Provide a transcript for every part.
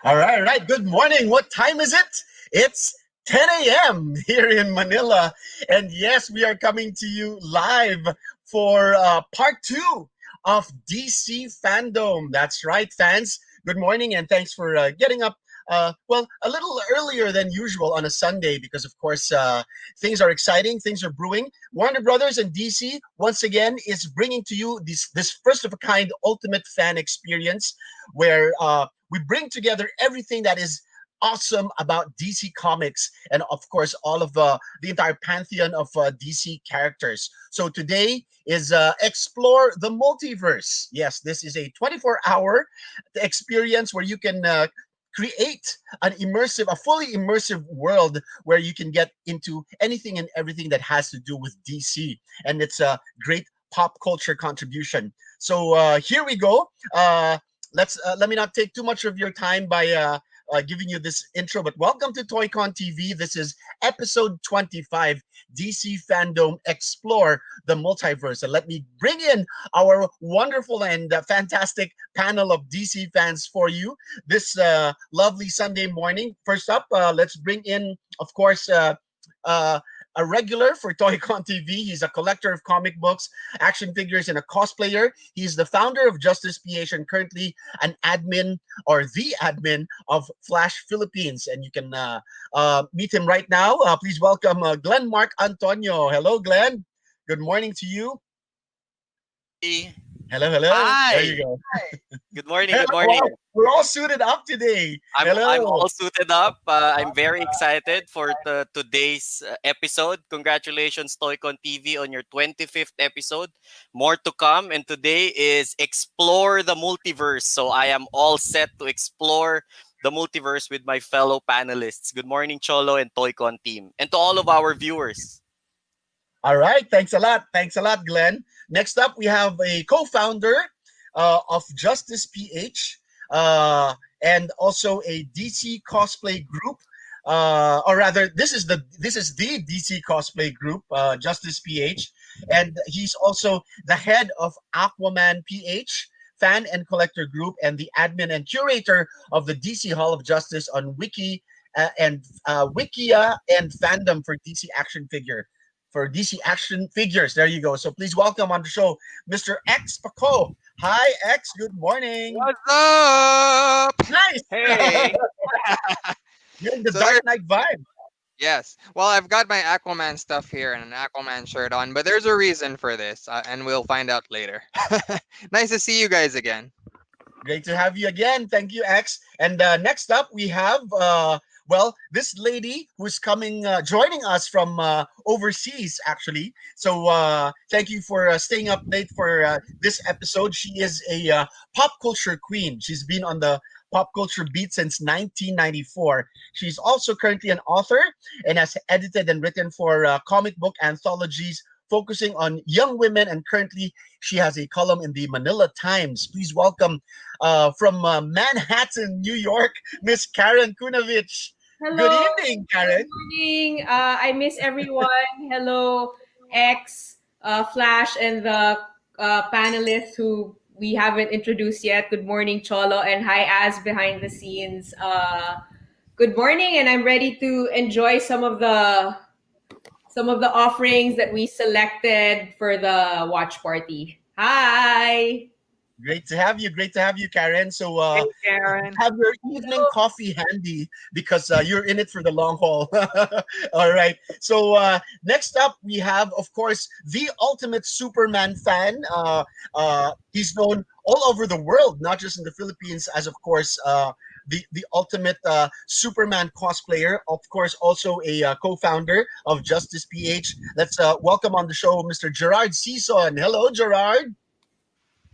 All right. Good morning. What time is it? It's 10 a.m. here in Manila. And yes, we are coming to you live for part two of DC Fandome. That's right, fans. Good morning, and thanks for getting up. A little earlier than usual on a Sunday because, of course, things are exciting, things are brewing. Warner Brothers and DC once again is bringing to you this first of a kind ultimate fan experience where we bring together everything that is awesome about DC Comics and, of course, all of the entire pantheon of DC characters. So today is Explore the Multiverse. Yes, this is a 24-hour experience where you can create a fully immersive world where you can get into anything and everything that has to do with DC. And it's a great pop culture contribution. So here we go. Let me not take too much of your time by giving you this intro, but welcome to Toycon TV. This is episode 25, DC Fandome Explore the Multiverse. And let me bring in our wonderful and fantastic panel of DC fans for you this lovely Sunday morning. First up, let's bring in, of course, uh, a regular for Toycon TV. He's a collector of comic books, action figures, and a cosplayer. He's the founder of Justice PH and currently an admin or the admin of Flash Philippines. And you can meet him right now. Please welcome Glenn Mark Antonio. Hello, Glenn. Good morning to you. Hey. Hello, hello. Hi. There you go. Hi. Good morning. Good morning. Wow, we're all suited up today. I'm all suited up. I'm very excited for today's episode. Congratulations, Toycon TV, on your 25th episode. More to come. And today is Explore the Multiverse. So I am all set to explore the multiverse with my fellow panelists. Good morning, Cholo and Toycon team. And to all of our viewers. All right. Thanks a lot. Thanks a lot, Glenn. Next up, we have a co-founder of Justice PH and also a DC cosplay group. Or rather, this is the DC cosplay group, Justice PH, and he's also the head of Aquaman PH fan and collector group and the admin and curator of the DC Hall of Justice on Wikia and Fandom for DC action figures. There you go. So please welcome on the show, Mr. X Paco. Hi, X. Good morning. What's up? Nice. Hey. You're in the Dark Knight vibe. Yes. Well, I've got my Aquaman stuff here and an Aquaman shirt on, but there's a reason for this, and we'll find out later. Nice to see you guys again. Great to have you again. Thank you, X. And next up, we have this lady who's joining us from overseas, actually. So thank you for staying up late for this episode. She is a pop culture queen. She's been on the pop culture beat since 1994. She's also currently an author and has edited and written for comic book anthologies focusing on young women, and currently she has a column in the Manila Times. Please welcome from Manhattan, New York, Miss Karen Kunavich. Hello. Good evening, Karen. Good morning. I miss everyone. Hello, X, Flash, and the panelists who we haven't introduced yet. Good morning, Cholo, and hi, Az behind the scenes. Good morning, and I'm ready to enjoy some of the offerings that we selected for the watch party. Hi. Great to have you. Great to have you, Karen. So Hey, Karen. have your evening coffee handy because you're in it for the long haul. All right. So next up, we have, of course, the ultimate Superman fan. He's known all over the world, not just in the Philippines, as, of course, the ultimate Superman cosplayer. Of course, also a co-founder of Justice PH. Let's welcome on the show Mr. Gerard Season. Hello, Gerard.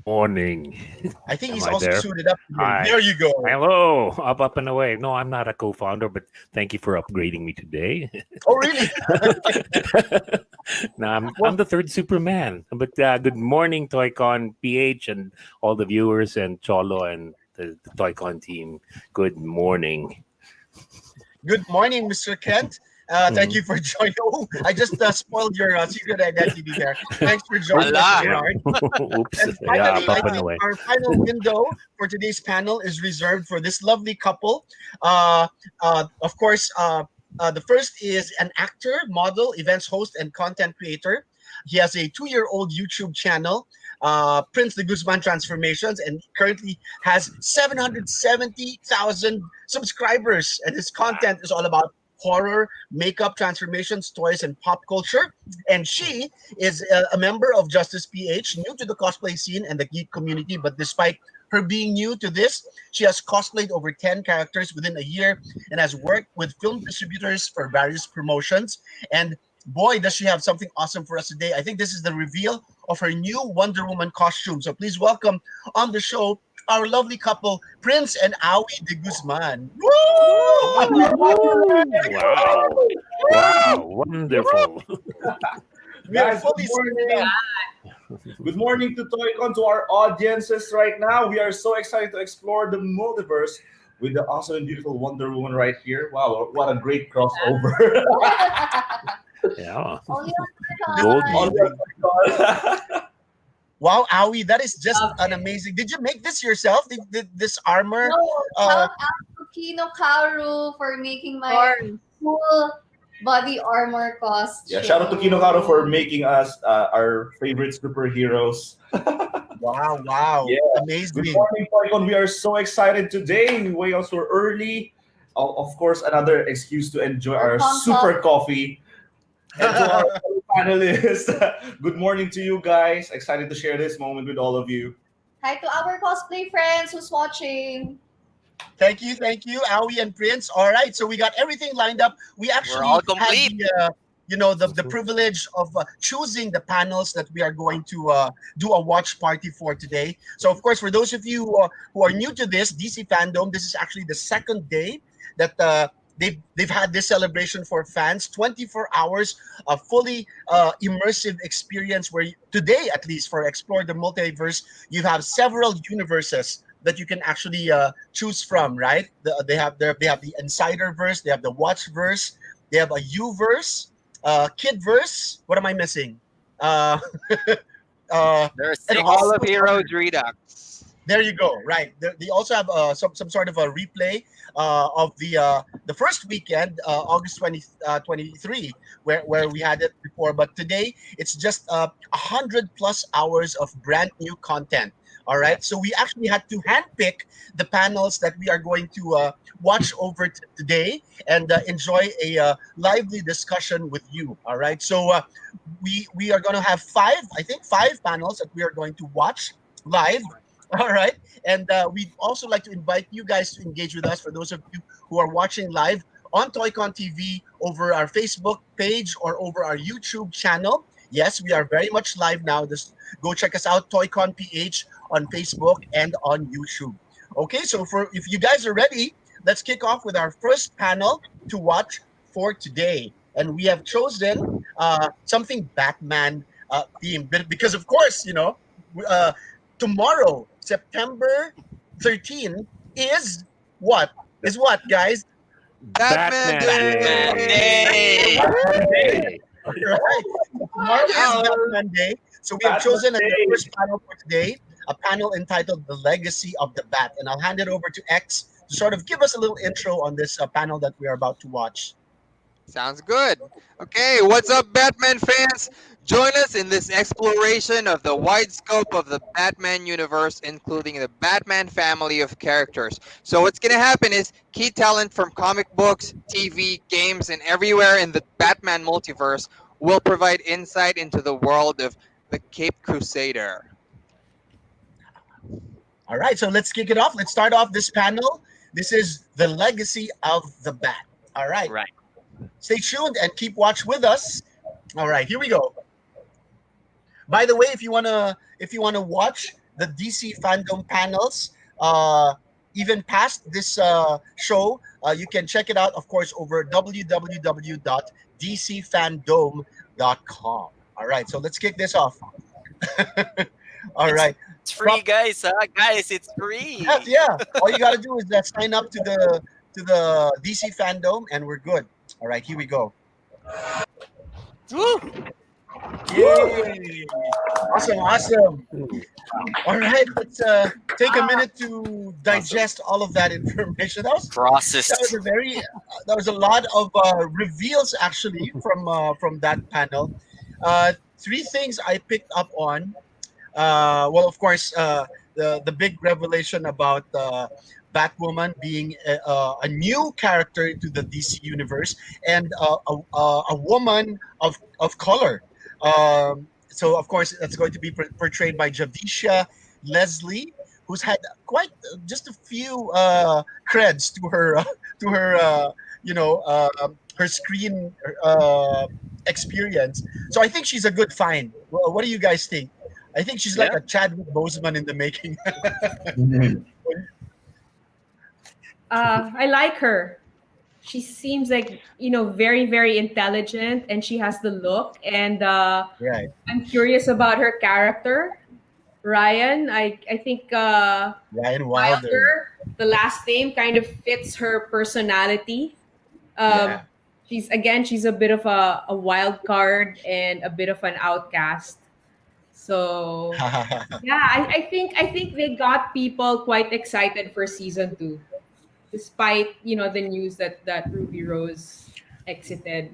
Morning. I think he's Am I also there? suited up. Hi. There you go. Hello, up and away. No, I'm not a co-founder, but thank you for upgrading me today. Oh, really? No, I'm the third Superman. But good morning, Toycon PH and all the viewers and Cholo and the Toycon team. Good morning. Good morning, Mr. Kent. Thank Mhm. you for joining. Oh, I just spoiled your secret identity there. Thanks for joining us, Hala. Yeah. Bernard. Oops. And Yeah, finally, I Papa Hala. think Noe. our final window for today's panel is reserved for this lovely couple. Uh, of course, the first is an actor, model, events host, and content creator. He has a 2-year-old YouTube channel, Prince de Guzman Transformations, and currently has 770,000 subscribers. And his content is all about horror, makeup, transformations, toys, and pop culture. And she is a member of Justice PH, new to the cosplay scene and the geek community. But despite her being new to this, she has cosplayed over 10 characters within a year and has worked with film distributors for various promotions. And boy, does she have something awesome for us today. I think this is the reveal of her new Wonder Woman costume. So please welcome on the show our lovely couple, Prince and Aoi de Guzman. Woo! Woo! Wow. Wow. Wonderful. We are Guys, good fully suited up. morning. Good morning to Toycon, to our audiences right now. We are so excited to explore the multiverse with the awesome and beautiful Wonder Woman right here. Wow, what a great crossover. Yeah. Only on Golden. On the- Wow, Aoi, that is just Love an it. amazing. Did you make this yourself? Did this armor? No, Uh, shout out to Kino Karu for making my Corn. full body armor costume. yeah, shout out to Kinokaro for making us our favorite superheroes. wow, Yeah. Good amazing. morning, Toycon. We are so excited today. We wake up so early. Of course, another excuse to enjoy our Pumped super coffee. And to our fellow panelists, good morning to you guys. Excited to share this moment with all of you. Hi to our cosplay friends who's watching. Thank you, Aoi and Prince. All right, so we got everything lined up. We We're actually all had complete. the privilege of choosing the panels that we are going to do a watch party for today. So of course, for those of you who are new to this DC Fandome, this is actually the second day that they've had this celebration for fans. 24 hours of fully immersive experience. Where today, at least for Explore the Multiverse, you have several universes that you can actually choose from. Right? They have the Insider verse, they have the Watch verse, they have a U verse, Kid verse. What am I missing? Uh, There are and six. Hall also of Heroes Redux. there you go. Right. They also have some sort of a replay of the first weekend, August 23, where we had it before. But today it's just 100+ hours of brand new content. All right. So we actually had to handpick the panels that we are going to watch over today and enjoy a lively discussion with you. All right. So we are going to have five panels that we are going to watch live. All right. And we'd also like to invite you guys to engage with us. For those of you who are watching live on Toycon TV, over our Facebook page or over our YouTube channel. Yes, we are very much live now. Just go check us out, Toycon PH, on Facebook and on YouTube. Okay, so if you guys are ready, let's kick off with our first panel to watch for today. And we have chosen something Batman themed because, of course, uh, tomorrow, September 13, is what? Is what, guys? Batman Batman Batman Day. Day. Day. Right. Tomorrow is Batman Day. So we have chosen as the first panel for today a panel entitled The Legacy of the Bat. And I'll hand it over to X to sort of give us a little intro on this panel that we are about to watch. Sounds good. Okay, what's up, Batman fans? Join us in this exploration of the wide scope of the Batman universe, including the Batman family of characters. So, what's going to happen is key talent from comic books, TV, games, and everywhere in the Batman multiverse will provide insight into the world of the Cape Crusader. All right, so let's kick it off. Let's start off this panel. This is The Legacy of the Bat. All right. Right. Stay tuned and keep watch with us. All right, here we go. By the way, if you wanna watch the DC Fandom panels, even past this show, you can check it out, of course, over www.dcfandome.com. All right, so let's kick this off. All right. It's free, guys. Guys, it's free. Yes, yeah. All you gotta do is sign up to the DC Fandome, and we're good. All right, here we go. Woo! Yay! Awesome, awesome. Hmm. All right, let's take a minute to digest all of that information. That was Processed. a very that was a lot of reveals actually from that panel. Three things I picked up on. Well, of course, the big revelation about Batwoman being a new character into the DC universe and a woman of color. So, of course, that's going to be portrayed by Javisha Leslie, who's had quite just a few creds to her to her her screen experience. So I think she's a good find. Well, what do you guys think? I think she's like Yeah. a Chadwick Boseman in the making. Mhm. I like her. She seems like, very, very intelligent, and she has the look. And Right. I'm curious about her character, Ryan. I think Ryan Wilder. Wilder, the last name, kind of fits her personality. Um, Yeah. she's a bit of a wild card and a bit of an outcast. So yeah, I think they got people quite excited for season two, despite the news that Ruby Rose exited.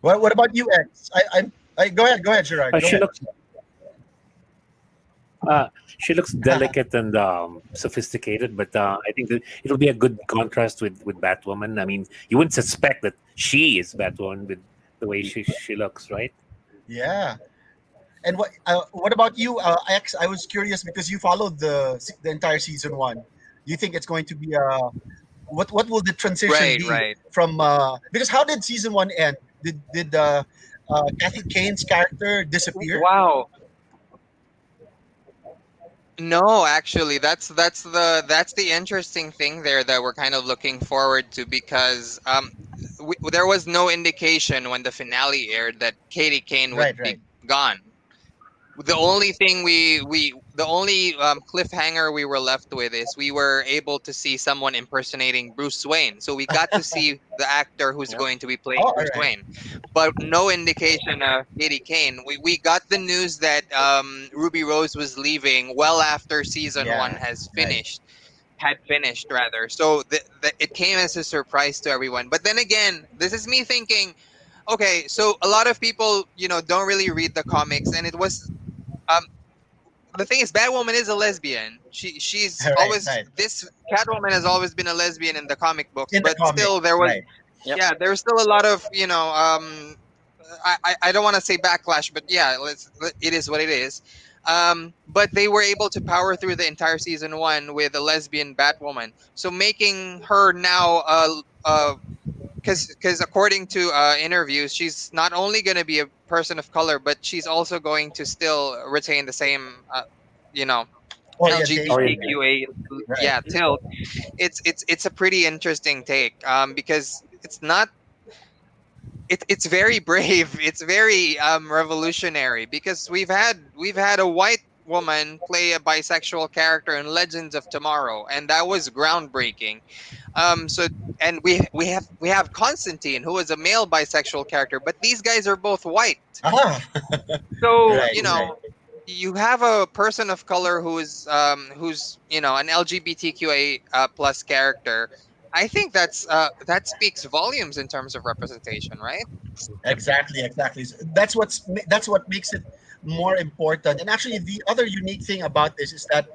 What about you, X? Go ahead, Gerard. Go She ahead. looks uh, she looks delicate and sophisticated, but I think that it'll be a good contrast with Batwoman. I mean, you wouldn't suspect that she is Batwoman with the way she looks, right? Yeah. And what about you, X? I was curious because you followed the entire season one. Do you think it's going to be what will the transition Right, be right. from because how did season one end? Did Kathy Kane's character disappear? Wow. No, actually, that's the interesting thing there that we're kind of looking forward to because there was no indication when the finale aired that Katie Kane Right, would right. be gone. The only thing the only cliffhanger we were left with is we were able to see someone impersonating Bruce Wayne, so we got to see the actor who's Yep. going to be Oh, playing all Bruce right. Wayne, but no indication of Katie Kane. We got the news that Ruby Rose was leaving well after season one Yeah, has right. finished had finished rather, so it came as a surprise to everyone. But then again, this is me thinking, okay, so a lot of people don't really read the comics, and it was um the thing is, Batwoman is a lesbian. She's Right, always right. this Catwoman has always been a lesbian in the comic books, In the but still comics, there was, right. Yep. yeah, there was still a lot of I don't want to say backlash, but yeah, it is what it is. But they were able to power through the entire season one with a lesbian Batwoman, so making her now because according to interviews, she's not only going to be a person of color, but she's also going to still retain the same you know Orientation, right? LGBTQA, Right. yeah, tilt. It's a pretty interesting take because it's not it's very brave. It's very revolutionary because we've had a white woman play a bisexual character in Legends of Tomorrow, and that was groundbreaking. So and we have Constantine, who is a male bisexual character, but these guys are both white. Ah, So right, right. you have a person of color who's an LGBTQA plus character. I think that speaks volumes in terms of representation, right? Exactly, exactly. So that's what makes it more important. And actually, the other unique thing about this is that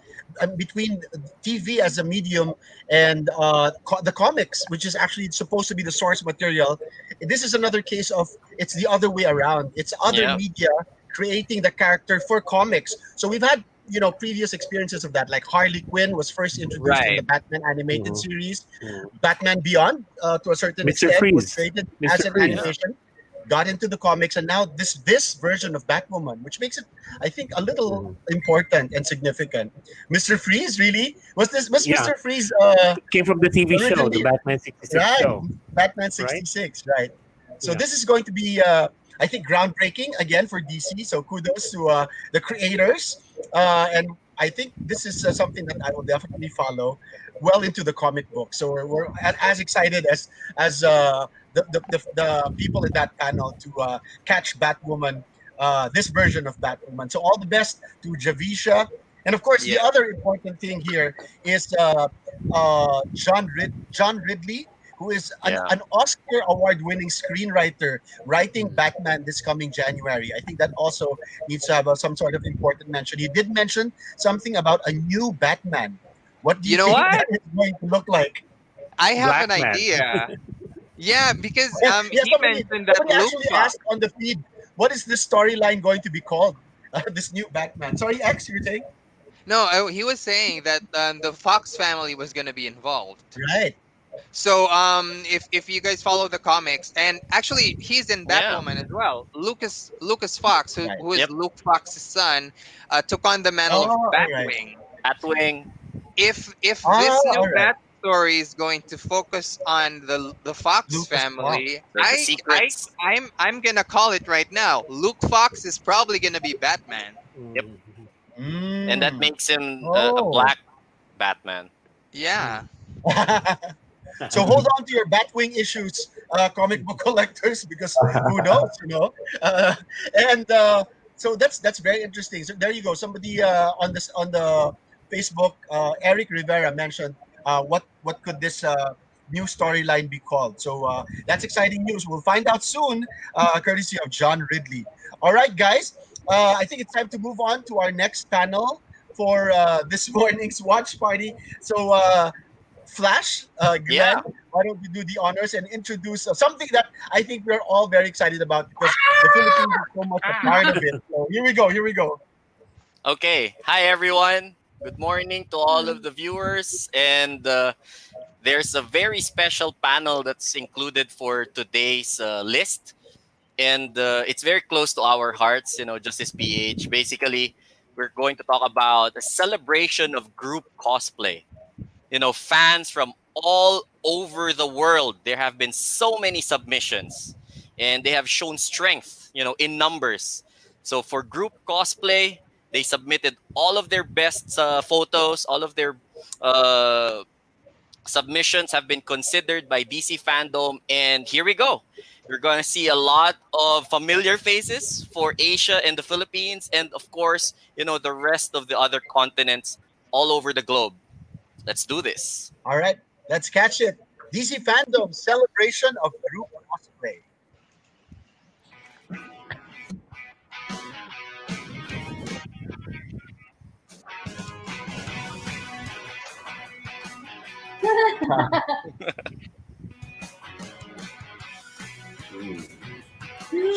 between TV as a medium and the comics, which is actually supposed to be the source material, this is another case of it's the other way around. It's other Yeah. media creating the character for comics. So we've had previous experiences of that. Like Harley Quinn was first introduced in the Right. Batman animated Mhm. series. Mhm. Batman Beyond, to a certain Mr. extent, was Freeze, created as Mr. an Freeze. Yeah. animation, got into the comics, and now this version of Batwoman, which makes it, I think, a little Mhm. important and significant. Mr. Freeze, really? Was Yeah, Mr. Freeze came from the TV show, the originally Batman '66 right? show, Batman right? 66, right? So Yeah. this is going to be, I think, groundbreaking again for DC. So kudos to the creators, and I think this is something that I will definitely follow well into the comic book. So as excited as the people in that panel to catch Batwoman, this version of Batwoman. So all the best to Javisha. And of course, the Yeah. other important thing here is John Ridley, who is Yeah. an Oscar award-winning screenwriter, writing Batman this coming January. I think that also needs to have some sort of important mention. He did mention something about a new Batman. What do You you know think what? that is going to look like? I have Black an man. idea. Yeah, because Yeah, he mentioned that somebody Luke actually Fox. asked on the feed, what is this storyline going to be called? This new Batman. Sorry, X, you're saying? No, he was saying that the Fox family was going to be involved. Right. So if you guys follow the comics, and actually he's in Yeah. Batwoman as well. Lucas Fox, Right. who is Yep. Luke Fox's son, took on the mantle of Oh, all right. Batwing. Batwing. If Ah, this new all right. backstory is going to focus on the Fox Lucas Fox. family, The secrets. I'm gonna call it right now. Luke Fox is probably gonna be Batman. Yep. Mm. And that Mm. makes him a Oh. black Batman. Yeah. So hold on to your Batwing issues, comic book collectors, because who knows, you know? Uh, and so that's very interesting. So there you go. Somebody on the Facebook, Eric Rivera mentioned what could this new storyline be called. So that's exciting news. We'll find out soon, courtesy of John Ridley. All right, guys. I think it's time to move on to our next panel for this morning's watch party. So. Flash, Yeah. Glenn, why don't you do the honors and introduce something that I think we're all very excited about because the Philippines is so much a part of it. So here we go. Here we go. Okay. Hi, everyone. Good morning to all of the viewers. And there's a very special panel that's included for today's list. And it's very close to our hearts, Justice PH. Basically, we're going to talk about a celebration of group cosplay. Fans from all over the world. There have been so many submissions, and they have shown strength, in numbers. So for group cosplay, they submitted all of their best photos, all of their uh, submissions have been considered by DC Fandom, and here we go. You're going to see a lot of familiar faces for Asia and the Philippines, and of course, the rest of the other continents all over the globe. Let's do this. All right, let's catch it. DC Fandom celebration of group cosplay.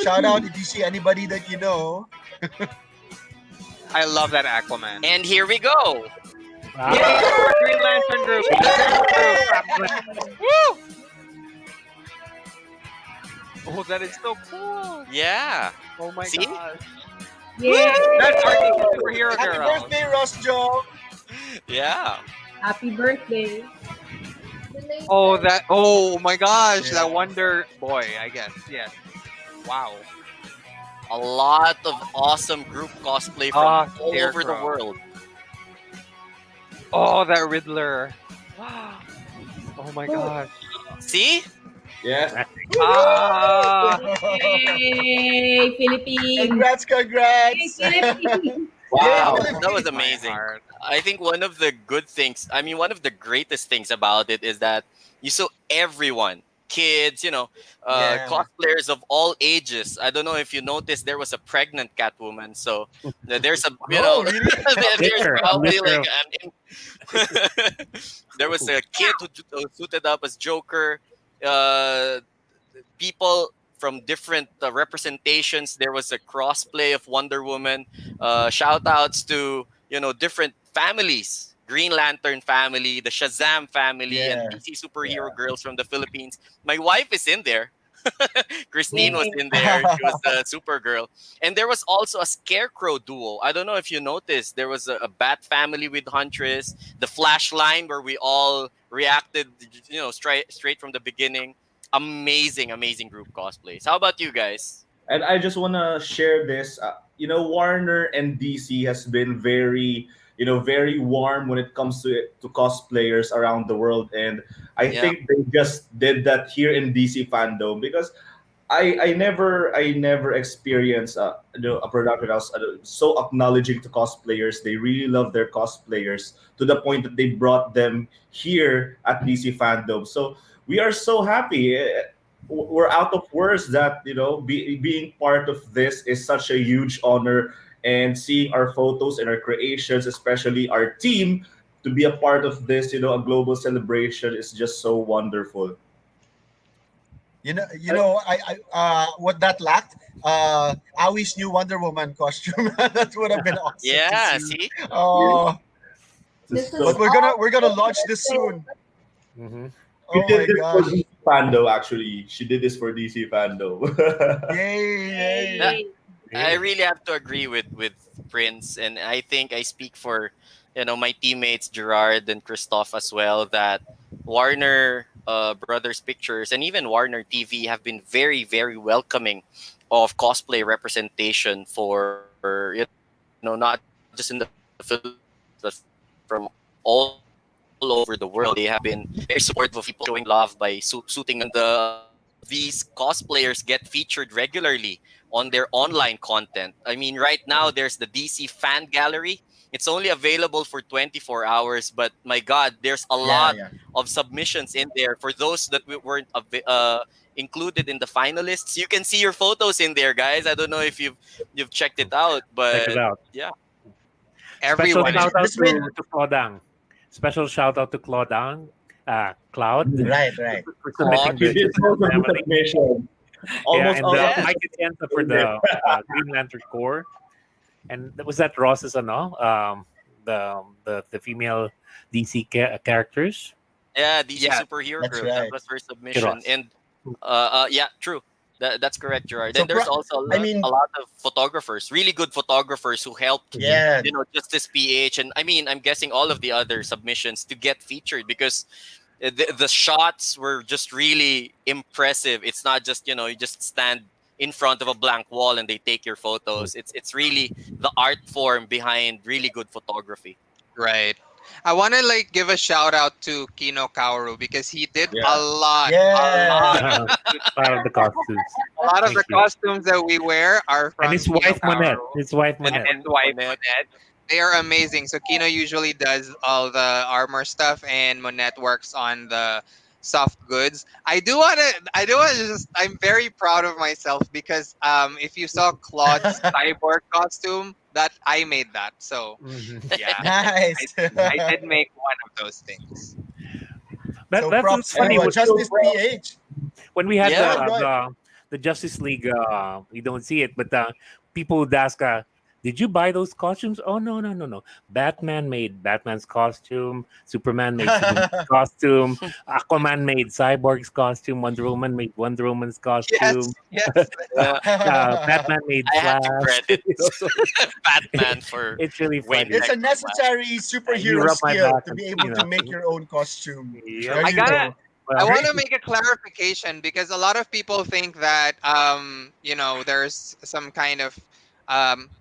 Shout out if you see anybody that you know. I love that Aquaman. And here we go. Wow. Yay, Green Lantern group. Woo! Oh, that is so cool. Yeah. Oh my See? god. Yay! That's our superhero Happy girl. birthday, Ross Joe. Yeah. Happy birthday. Oh, that. Oh my gosh, Yeah. that Wonder Boy. I guess. Yes. Wow. A lot of awesome group cosplay from all over the Scarecrow. world. Oh, that Riddler. Oh my gosh. See? Yes. Ah. Yay, Philippines! Congrats, Yay, congrats. Philippines! Wow. Yeah. That was My amazing. heart. I think one of the good things, one of the greatest things about it is that you saw everyone, kids, Yeah. cosplayers of all ages. I don't know if you noticed, there was a pregnant Catwoman. So there's a, Oh, really? there's There, probably there. like there was a kid who suited up as Joker. Uh, people from different representations. There was a crossplay of Wonder Woman. Shout outs to different families. Green Lantern family, the Shazam family, and Yeah. DC superhero girls from the Philippines. My wife is in there. Christine was Yay. in there. She was a Supergirl. And there was also a Scarecrow duo. I don't know if you noticed. There was a Bat family with Huntress, the Flash line where we all reacted, straight from the beginning. Amazing, amazing group cosplays. How about you guys? And I just want to share this. Warner and DC has been very very warm when it comes to cosplayers around the world. And I Yeah. think they just did that here in DC fandom, because I never experienced a production that was so acknowledging to cosplayers. They really love their cosplayers to the point that they brought them here at DC fandom. So we are so happy. We're out of words that being part of this is such a huge honor, and seeing our photos and our creations, especially our team, to be a part of this, a global celebration, is just so wonderful. What that lacked, Awi's new Wonder Woman costume. That would have been awesome to Yeah. see. See. Oh, This is This is but so we're gonna launch this soon. Hmm. We Oh did my this for gosh! DC Fando, actually. She did this for DC Fando. Yay! That, Yay! I Yeah. really have to agree with Prince, and I think I speak for my teammates Gerard and Christoph as well, that Warner Brothers Pictures and even Warner TV have been very very welcoming of cosplay representation for not just in the Philippines but from all over the world. They have been very supportive of people showing love by suiting up, and a lot of these cosplayers get featured regularly on their online content. I mean, right now there's the DC fan gallery. It's only available for 24 hours, but my God, there's a Yeah, lot yeah. of submissions in there for those that weren't included in the finalists. You can see your photos in there, guys. I don't know if you've checked it out, Check it but out. yeah, Special Everyone is. shout out This made to Claudang. Special shout out to Claudang, Cloud, right, right. for Claude. submitting She did the most of the family. submission. Yeah, Almost and all of Yeah. the Mike Atienza for the Green Lantern Corps. And was that Ross's the female DC characters? Yeah, DC Yeah. Superhero That's Group. That right. was her Hey, submission, Ross. and yeah, true. That's correct, Gerard. So, And there's also I mean, a lot of photographers, really good photographers who helped, Mhm. yeah, Justice PH, and I mean, I'm guessing all of the other submissions to get featured because the shots were just really impressive. It's not just you just stand in front of a blank wall and they take your photos. It's really the art form behind really good photography. Right. I want to give a shout out to Kino Kaoru because he did a yeah. lot, yeah. Part of the costumes. a lot of Thank the you. costumes that we wear are And from his Kino wife Monette. Kaoru His wife and Monette. his wife Monette. Monette. They are amazing. So Kino usually does all the armor stuff, and Monette works on the soft goods. I do want to just. I'm very proud of myself because if you saw Claude's cyborg costume, that I made that. So Mhm. yeah, Nice. I did make one of those things. That So that's props what's to funny. Justice PH. When we had Go Yeah. ahead, go ahead. the Justice League, we don't see it, but people would ask, "Did you buy those costumes?" Oh no, no, no, no. Batman made Batman's costume. Superman made Superman's costume. Aquaman made Cyborg's costume. Wonder Woman made Wonder Woman's Yes, costume. yes. Yeah. Batman made I had to Flash. credit So Batman for it's really Wayne funny. It's a Beck. necessary You superhero rub my skill back, to and be able to make your own costume. Yep. There I you gotta. go. I Well, want to make a clarification because a lot of people think that there's some kind of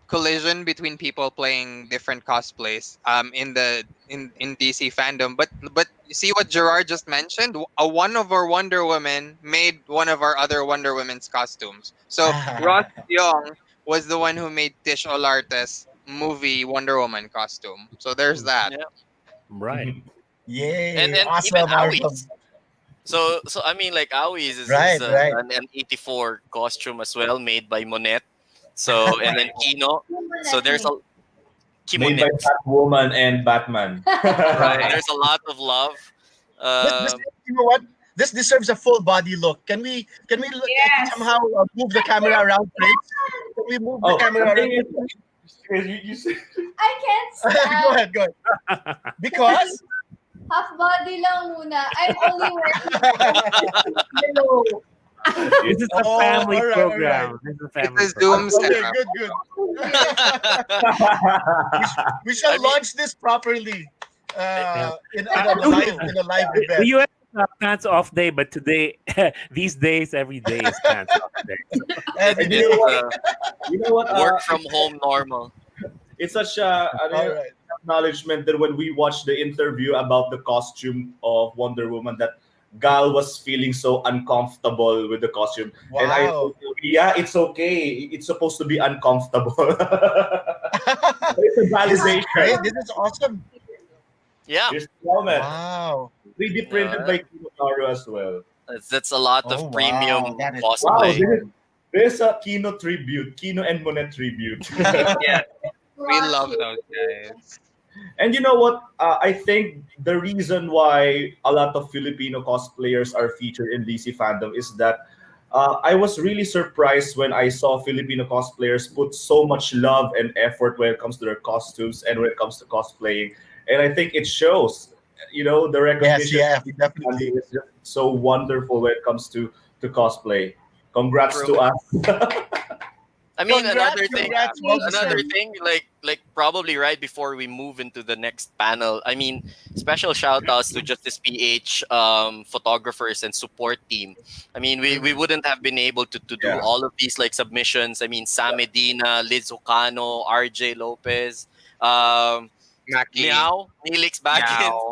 collision between people playing different cosplays in DC fandom. But you see what Gerard just mentioned? One of our Wonder Women made one of our other Wonder Women's costumes. So Ross Young was the one who made Tish Olarte's movie Wonder Woman costume. So there's that. Yeah. right. Yay! And even Awesome, awesome. Aoi's. So I mean, like Aoi's is Right, right. an 84 costume as well, made by Monette. So and then Kino. So there's a Made by Kimonette. Batwoman and Batman. So Right. there's a lot of love. This, Um, you know what? This deserves a full body look. Can we Yes. somehow move the camera around, please? Can we move the Oh, camera the around? thing is, you said, I can't Go stand. ahead, go ahead. Because Half body lang muna. I'm only wearing yellow. This is a Oh, family all right, program. This is a family It's a program. Zoom okay, setup. good, good. We I shall mean- launch this properly in a Do you- live The event. US pants off day, but today, these days, every day is pants off day. Every it's day. you know what? work from home normal. It's such a All right. acknowledgement that when we watched the interview about the costume of Wonder Woman, that Gal was feeling so uncomfortable with the costume. And I Wow. told you, yeah, it's okay. It's supposed to be uncomfortable. It's a This is great. validation. This is awesome. Yeah, Here's the helmet. Wow. 3D printed uh, by Kino as well. that's a lot Oh of wow. premium That is Wow, cosplay. awesome. this is a Kino tribute, Kino and Monet tribute. Yeah, we love Crotchet. those guys. And you know what? I think the reason why a lot of Filipino cosplayers are featured in DC fandom is that I was really surprised when I saw Filipino cosplayers put so much love and effort when it comes to their costumes and when it comes to cosplaying. And I think it shows. You know, the Yes, recognition yeah, of DC definitely. fandom is just so wonderful when it comes to cosplay. Congrats True. to us. I mean, Congrats, congrats, well another deserved. thing, like probably right before we move into the next panel. I mean, special shout outs to Justice PH photographers and support team. I mean, we wouldn't have been able to do Yeah. all of these like submissions. I mean, Sam Medina, Liz Ocano, RJ Lopez, um, Maki. Meow, Neelix Baggins. Meow.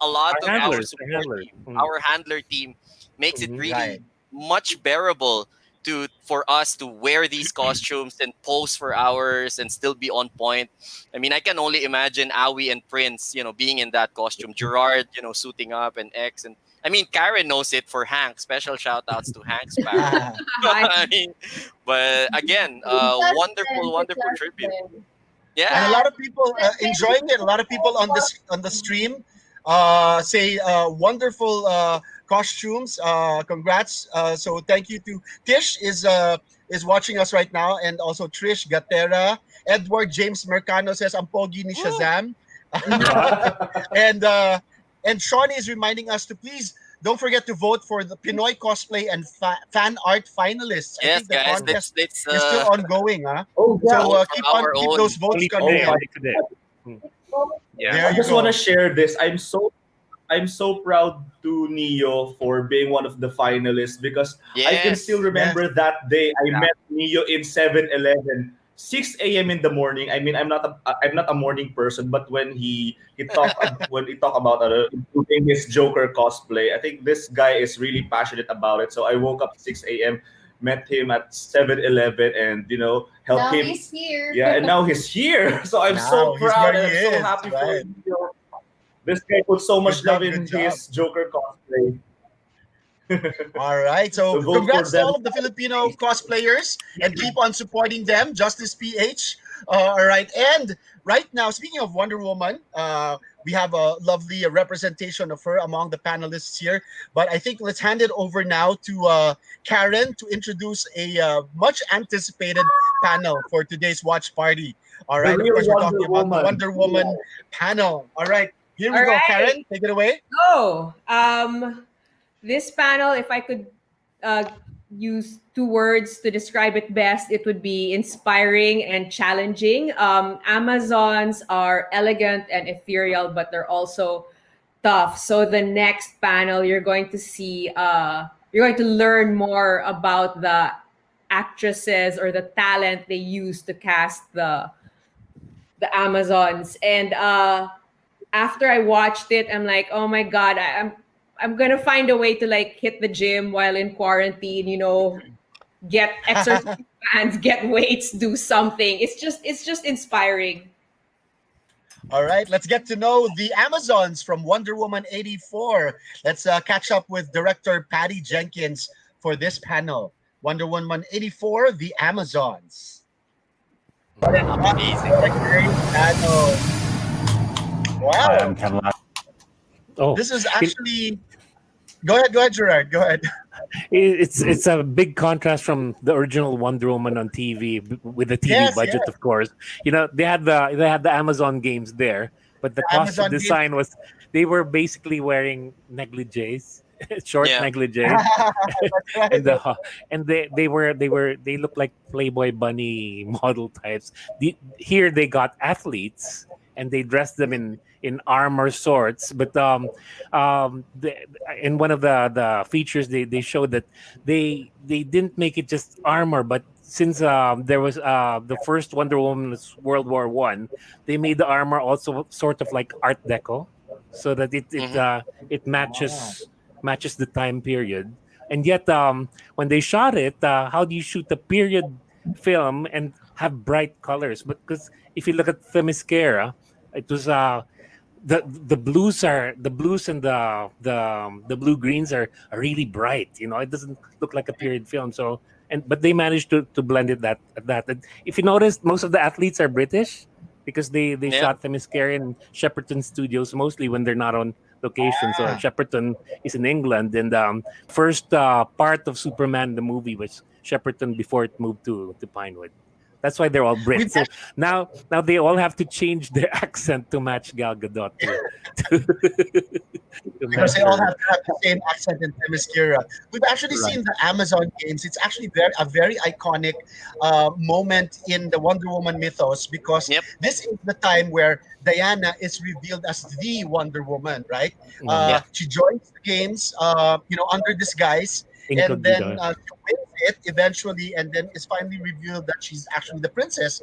A lot Our of our handlers, the support handlers. team, our handler team, makes it Mhm. Right. really much bearable for us to wear these costumes and pose for hours and still be on point. I mean, I can only imagine Aoi and Prince, being in that costume. Gerard, suiting up, and X, and I mean, Karen knows it for Hank. Special shout outs to Hank Sparrow. I mean, but again, Just wonderful, then, wonderful just tribute. then. And a Yeah, lot of people enjoying it. A lot of people on the stream say wonderful costumes. Congrats. So thank you to Tish is watching us right now, and also Trish Gatera. Edward James Mercano says ang pogi ni Woo. Shazam. Wow. and uh, and Shawnee is reminding us to please don't forget to vote for the Pinoy cosplay and fan art finalists. I yes, think the guys. contest Let's is still ongoing, huh? Oh yeah. So vote for keep our keep those own. votes Only coming today. in. Only today. Yeah. There I you just go. want to share this. I'm so proud to Neo for being one of the finalists because I can still Yes. remember that day I Yeah. met Neo in 7-Eleven, 6 a.m. in the morning. I mean, I'm not a morning person, but when he talked about improving his Joker cosplay, I think this guy is really passionate about it. So I woke up 6 a.m., met him at 7-Eleven, and helped Now him. he's here. Yeah, and now he's here. So I'm Now so he's proud where and he I'm so is, happy for right? Neo. This guy put so Good much love job, good in job. his Joker cosplay. All right. So So vote for congrats to them. all of the Filipino cosplayers and keep on supporting them. Justice PH. All right. And right now, speaking of Wonder Woman, we have a lovely representation of her among the panelists here. But I think let's hand it over now to Karen to introduce a much anticipated panel for today's watch party. All The right. Of real course, we're Wonder talking about the Woman. Wonder Woman panel. All right. Here we All go. right. Karen, take it away. So, this panel, if I could uh, use two words to describe it best, it would be inspiring and challenging. Amazons are elegant and ethereal, but they're also tough. So the next panel, you're going to learn more about the actresses or the talent they use to cast the Amazons. And after I watched it, I'm like, oh my god, I'm gonna find a way to like hit the gym while in quarantine. Get exercise bands, get weights, do something. It's just inspiring. All right, let's get to know the Amazons from Wonder Woman 84. Let's catch up with director Patty Jenkins for this panel. Wonder Woman 84, The Amazons. Amazing. What a great panel. Hi, I'm Wow. Kamala. Oh, This is it, actually. Go ahead, Gerard. Go ahead. it's a big contrast from the original Wonder Woman on TV with the TV Yes, budget, yes. of course. They had the Amazon games there, but the costume Amazon games. design was they were basically wearing negligees, short Yeah. negligees, That's right. and they looked like Playboy bunny model types. Here they got athletes and they dressed them in armor sorts, but in one of the features they showed that they didn't make it just armor, but since there was the first Wonder Woman was World War One, they made the armor also sort of like Art Deco, so that Mhm. it matches the time period. And yet, when they shot it, how do you shoot a period film and have bright colors? But because if you look at Themyscira, it was the blues and the blue greens are really bright. You know, it doesn't look like a period film. So but they managed to blend it that. And if you notice, most of the athletes are British because they Yeah. shot them in Scary and Shepperton Studios mostly when they're not on location. So Shepperton is in England, and first part of Superman the movie was Shepperton before it moved to Pinewood. That's why they're all We've Brits. So now they all have to change their accent to match Gal Gadot to because match they all her. have to have the same accent in Themyscira. We've actually Right. seen the Amazon games. It's actually a very iconic moment in the Wonder Woman mythos because Yep. this is the time where Diana is revealed as the Wonder Woman, right? Mm. Yeah. She joins the games, under disguise, and then Incognito. she wins it eventually, and then is finally revealed that she's actually the princess.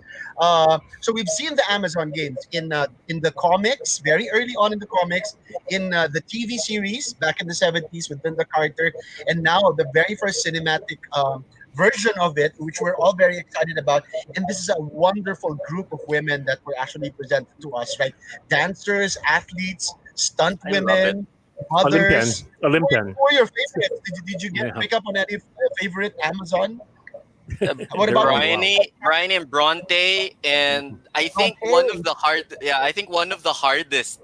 So we've seen the Amazon games in the comics, very early on in the comics, in the TV series back in the 70s with Linda Carter, and now the very first cinematic version of it, which we're all very excited about. And this is a wonderful group of women that were actually presented to us, right? Dancers, athletes, stunt I love it. women, mothers. Olympian. Who are your favorites? Did you get Yeah. pick up on any favorite Amazon? What They're about all you? wow. Bryony and Bronte, and I think Bronte. I think one of the hardest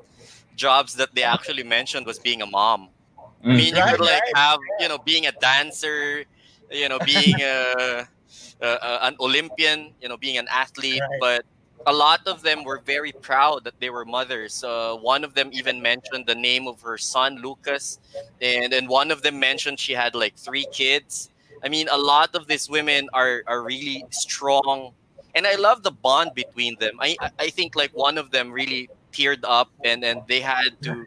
jobs that they actually mentioned was being a mom. I Mm. mean, you Right, could like right, have, being a dancer, being an Olympian, being an athlete, right. but a lot of them were very proud that they were mothers. One of them even mentioned the name of her son, Lucas, and then one of them mentioned she had like 3 kids. I mean, a lot of these women are really strong, and I love the bond between them. I think like one of them really teared up, and they had to,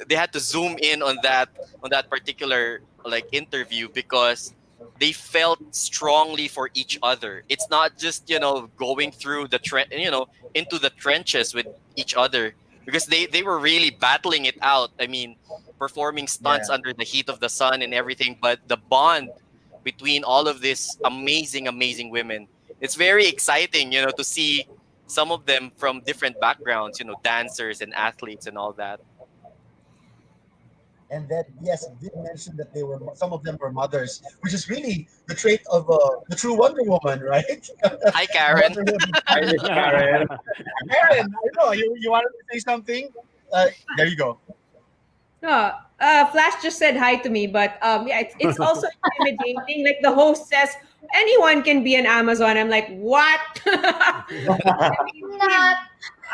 they had to zoom in on that particular like interview because they felt strongly for each other. It's not just, going through into the trenches with each other, because they were really battling it out. I mean, performing stunts Yeah. under the heat of the sun and everything, but the bond between all of these amazing women, it's very exciting, to see some of them from different backgrounds, dancers and athletes and all that. And then, yes, it did mention that some of them were mothers, which is really the trait of the true Wonder Woman, right? Hi, Karen. Motherhood is Hi, really. Miss Karen. Aaron, I know you wanted to say something. There you go. No, Flash just said hi to me, but yeah, it's also intimidating. Like the host says, anyone can be an Amazon. I'm like, what? I mean, Not.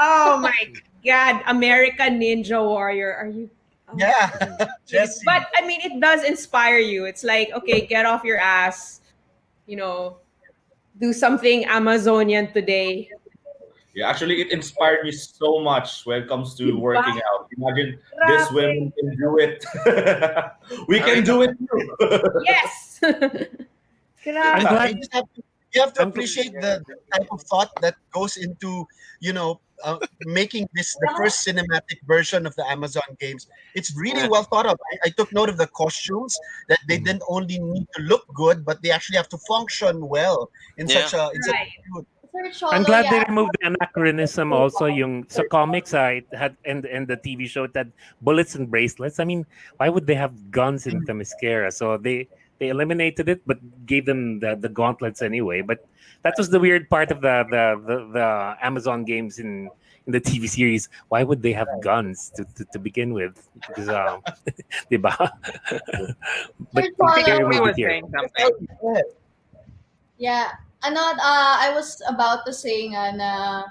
oh my God, American Ninja Warrior. Are you? Oh, Yeah, Jesse. but I mean, it does inspire you. It's like, okay, get off your ass. You know, do something Amazonian today. Yeah, actually, it inspired me so much when it comes to Diba? working out. Imagine these Grabe. women can do it. We All right. can do it too. Yes. I'm Grabe. glad. You have to I'm gl- appreciate the type of thought that goes into making this the first cinematic version of the Amazon games. It's really Yeah. well thought of. I took note of the costumes that they didn't only need to look good, but they actually have to function well in Yeah. such Right. a good. Sir I'm Cholo, glad they yeah. removed the anachronism also yung sa comics it had and the TV show it had bullets and bracelets. I mean, why would they have guns in Themyscira? So they eliminated it but gave them the gauntlets anyway. But that was the weird part of the Amazon games in the TV series. Why would they have guns to begin with? Because diba? Sir But I think they Cholo, Abby removed it was here. saying something. Go ahead. yeah. Ano, I was about to say nga na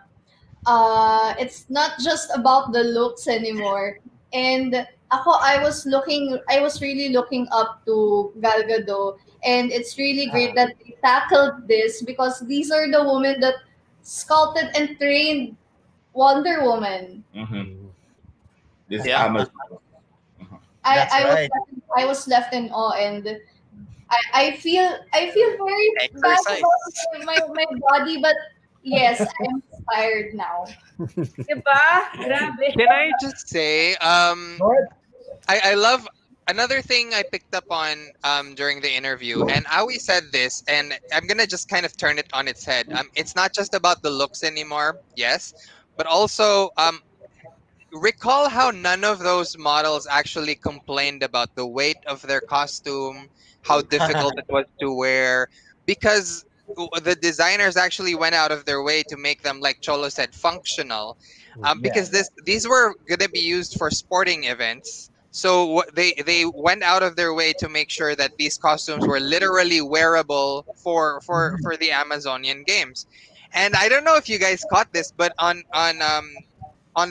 it's not just about the looks anymore. And I was really looking up to Gal Gadot, and it's really great that they tackled this because these are the women that sculpted and trained Wonder Woman. Mhm. Mm. This Yeah. Amazon. I, That's I was right. I was left in awe, and I feel very bad Exercise. about my body, but yes, I'm inspired now. Diba? Grabe. Can I just say, Lord, I love another thing I picked up on during the interview, and I always said this, and I'm gonna just kind of turn it on its head. It's not just about the looks anymore, yes, but also recall how none of those models actually complained about the weight of their costume, how difficult it was to wear, because the designers actually went out of their way to make them, like Cholo said, functional. yeah, Because these were going to be used for sporting events. So they went out of their way to make sure that these costumes were literally wearable for the Amazonian games. And I don't know if you guys caught this, but on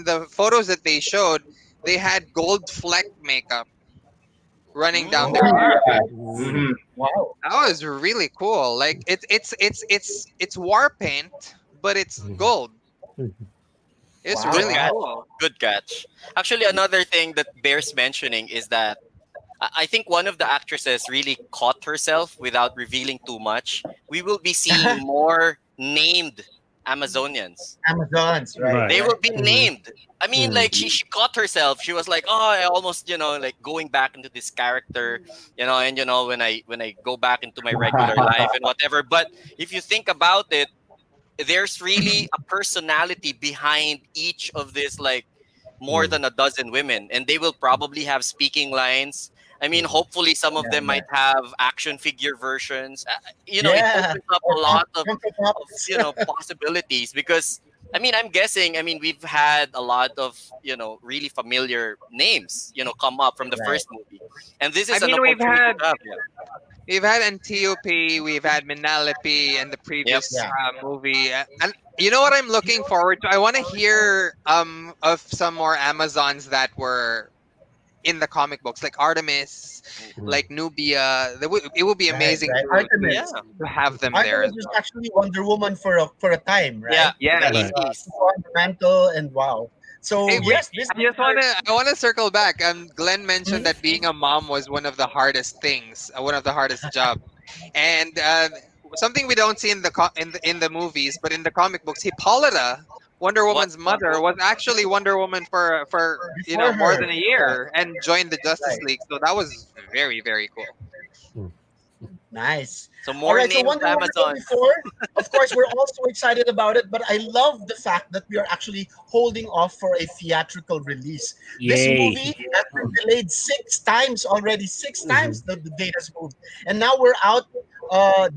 the photos that they showed, they had gold fleck makeup running down Mm. their oh, arm. Yeah. Ooh. Mhm. wow, That was really cool. Like it's war paint, but it's Mhm. gold. Mhm. It's Good really wow, catch. cool. Good catch. Actually, another thing that bears mentioning is that I think one of the actresses really caught herself without revealing too much. We will be seeing more named Amazonians. Amazons, right, Right. They will right. be Mhm. named. I mean, Mhm. like she caught herself. She was like, "Oh, I almost, like going back into this character, and when I go back into my regular life and whatever." But if you think about it, there's really a personality behind each of this, like more Mhm. than a dozen women, and they will probably have speaking lines. I mean, Mhm. hopefully some of Yeah, them yeah, might have action figure versions. It yeah. opens up a Or lot Funko of Pops. possibilities, because I mean, I'm guessing, I mean, we've had a lot of, really familiar names, come up from the Right. first movie, and this I is an mean, we've opportunity had to have. we've had Antiope, we've had Menelope, and the Yep. previous Yeah. movie. And you know what I'm looking forward to? I want to hear of some more Amazons that were in the comic books, like Artemis, Mhm. like Nubia. It would be Right, amazing right. Yeah. to have them there Artemis as was well. actually Wonder Woman for a time, Yeah, right? in the Yes. Right. '80s. Took on the mantle, and wow. Hey, So wait. yes, this I wanna circle back. Glenn mentioned Mhm. that being a mom was one of the hardest things, one of the hardest jobs, and something we don't see in the movies, but in the comic books, Hippolyta, Wonder What? Woman's mother, was actually Wonder Woman for Before more her, than a yeah, year and joined the Justice right. League. So that was very very cool. Mhm. Nice. So All more right, so named Wonder Woman Amazons. 84, of course, we're also excited about it, but I love the fact that we are actually holding off for a theatrical release. This Yay. movie has been delayed 6 times already. Six Mhm. times the date has moved. And now we're out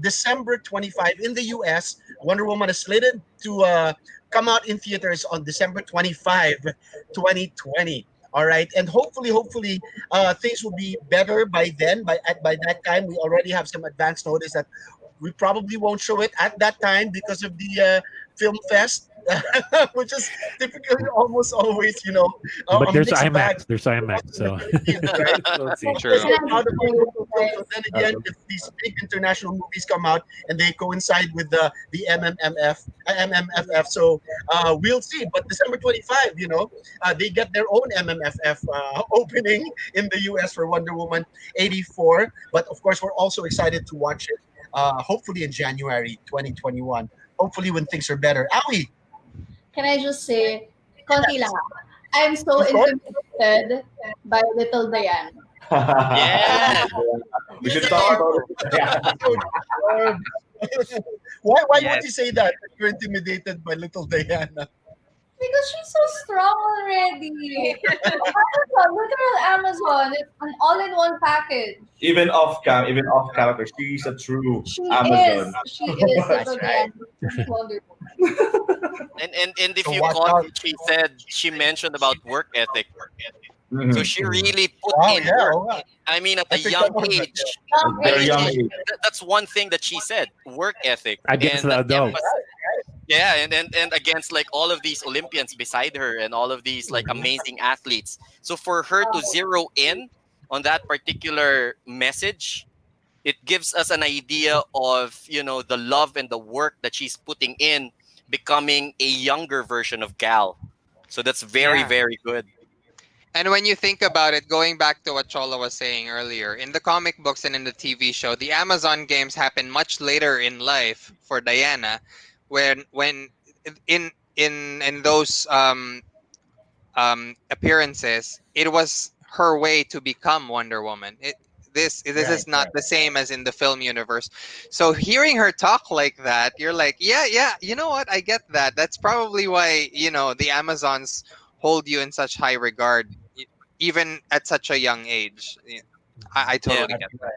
December 25 in the US. Wonder Woman is slated to come out in theaters on December 25, 2020. All right, and hopefully, things will be better by then. By that time, we already have some advance notice that we probably won't show it at that time because of the film fest, which is typically almost always, But a there's mixed bag IMAX. There's IMAX. in the So Philippines, right? we'll see. There's True. a Can I crowd just of say, Hollywood films, but then again, Uh, if these big international movies come out and they coincide with the MMFF, so we'll see. But December 25, they get their own MMFF opening in the US for Wonder Woman 84. But of course, we're also excited to watch it. Hopefully in January 2021. Hopefully when things are better. Awi, can I just say, konti lang. yes, I'm so of course. intimidated by Little Diana. Yeah. we should talk about it. Yeah. Uh, why would Yes. you say that? You're intimidated by little Diana. Because she's so strong already. Amazon, literal Amazon. It's an all-in-one package. Even off character, she's a true She is. Amazon. She is That's Little right. Diana. She's Wonder Woman. And if So you watch caught out. what she mentioned about work ethic. So Mhm. she Mhm. really put Wow, in yeah. work. Oh, wow. I mean, at I a picked young up on that. age. At Young I very mean, young age. age. that's one thing that she said: work ethic, Against and the that adults. emphasis. Yeah, and against like all of these Olympians beside her and all of these like Mhm. amazing athletes. So for her to zero in on that particular message, it gives us an idea of the love and the work that she's putting in, becoming a younger version of Gal. So that's very Yeah. very good. And when you think about it, going back to what Chola was saying earlier, in the comic books and in the TV show, the Amazon games happen much later in life for Diana, when in those appearances, it was her way to become Wonder Woman. This Right, is not right. the same as in the film universe. So hearing her talk like that, you're like, yeah, yeah, you know what? I get that. That's probably why the Amazons hold you in such high regard, even at such a young age. Yeah, I Yeah. totally get that.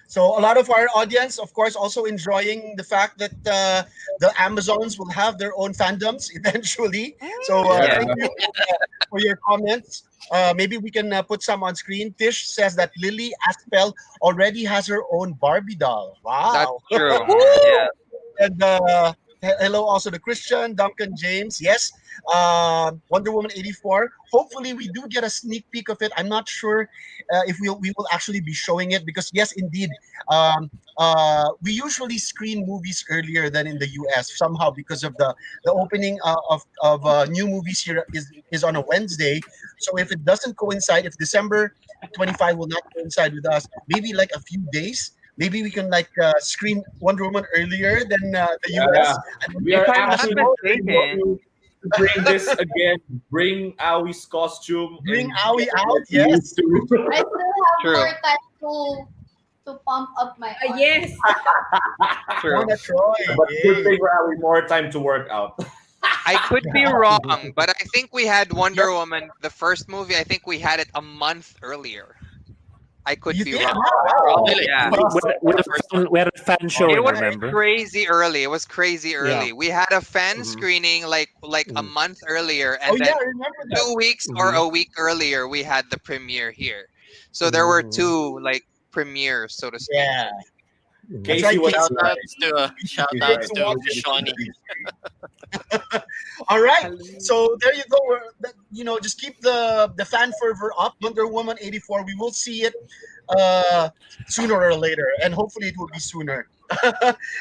So a lot of our audience, of course, also enjoying the fact that the Amazons will have their own fandoms eventually. So Yeah. thank you for your comments. Maybe we can put some on screen. Tish says that Lily Aspel already has her own Barbie doll. That's Wow. true. Yeah. And hello also to Christian, Duncan James. Yes, Wonder Woman 84. Hopefully we do get a sneak peek of it. I'm not sure if we will actually be showing it because yes, indeed, we usually screen movies earlier than in the US somehow because of the opening of new movies here is on a Wednesday. So if it doesn't coincide, if December 25 will not coincide with us, maybe like a few days. Maybe we can like screen Wonder Woman earlier than the Yeah. US. And We If are I'm not actually trying mistaken, to bring this again. Bring Aoi's costume bring and Aoi get out. what we Yes. used to. I still have true, more time to pump up my arms. Yes. true. Mona Troy. But good Yay. thing for Aoi, more time to work out. I could be wrong, but I think we had Yep. Wonder Woman, the first movie. I think we had it a month earlier. I could You be think? wrong. Wow. Really? Yeah. We had The a first one. we had a fan It showing, was remember? crazy early. It was crazy Yeah. early. We had a fan Hmm. screening like a Hmm. month earlier, Oh and yeah, then I remember that. 2 weeks or Hmm. a week earlier, we had the premiere here. So there were Hmm. two like premieres, so to speak. Yeah. That's Casey right, was Casey. Shout right. outs to shout Casey was Great outs right. to to watch This it. is Shawnee. All right. Hello. So there you go. Just keep the fan fervor up. Wonder Woman 84. We will see it uh, sooner or later, and hopefully it will be sooner.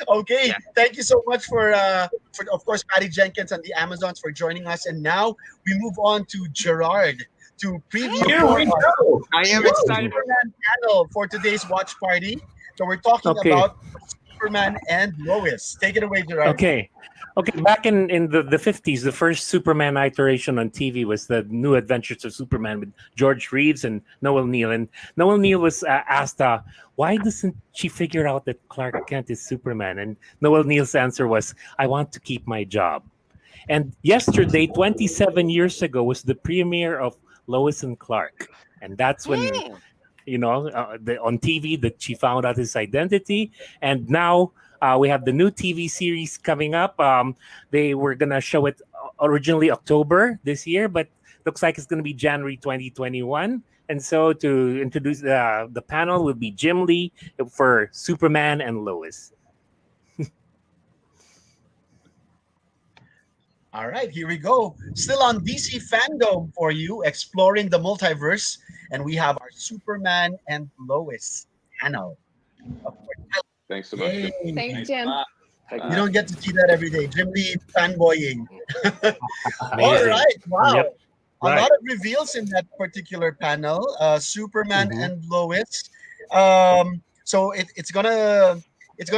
Okay. Yeah. Thank you so much for of course Patty Jenkins and the Amazons for joining us. And now we move on to Gerard to preview Here for we us go. I am the excited. Superman panel for today's watch party. So we're talking Okay. about Superman and Lois. Take it away, Gerard. Okay. Okay. Back in the 50s, the first Superman iteration on TV was the New Adventures of Superman with George Reeves and Noel Neal. And Noel Neal was asked, why doesn't she figure out that Clark Kent is Superman? And Noel Neal's answer was, I want to keep my job. And yesterday, 27 years ago, was the premiere of Lois and Clark. And that's when Hmm. on TV that she found out his identity. And now we have the new TV series coming up. They were going to show it originally October this year, but looks like it's going to be January 2021. And so to introduce the panel will be Jim Lee for Superman and Lois. All right, here we go. Still on DC Fandome for you, exploring the multiverse. And we have our Superman and Lois panel. Of course. Thanks so much. Yay. Thanks, Jim. You don't get to see that every day. Jim Lee fanboying. All Amazing. right, wow. Yep. A Right. lot of reveals in that particular panel. Superman Mhm. and Lois. So it's gonna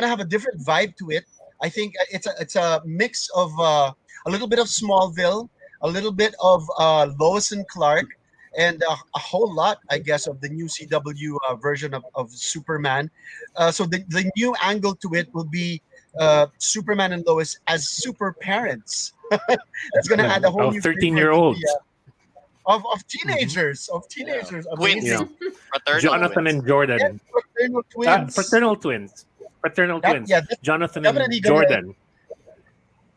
have a different vibe to it. I think it's a mix of a little bit of Smallville, a little bit of Lois and Clark, and a whole lot, I guess, of the new CW version of Superman. So the new angle to it will be Superman and Lois as super parents. That's gonna add a whole Of new 13-year-olds. of teenagers. Twins. Amazing. Fraternal Jonathan twins. and Jordan. Yes, fraternal twins. Fraternal twins. Fraternal That- twins. yeah, that's Jonathan definitely and gonna- Jordan.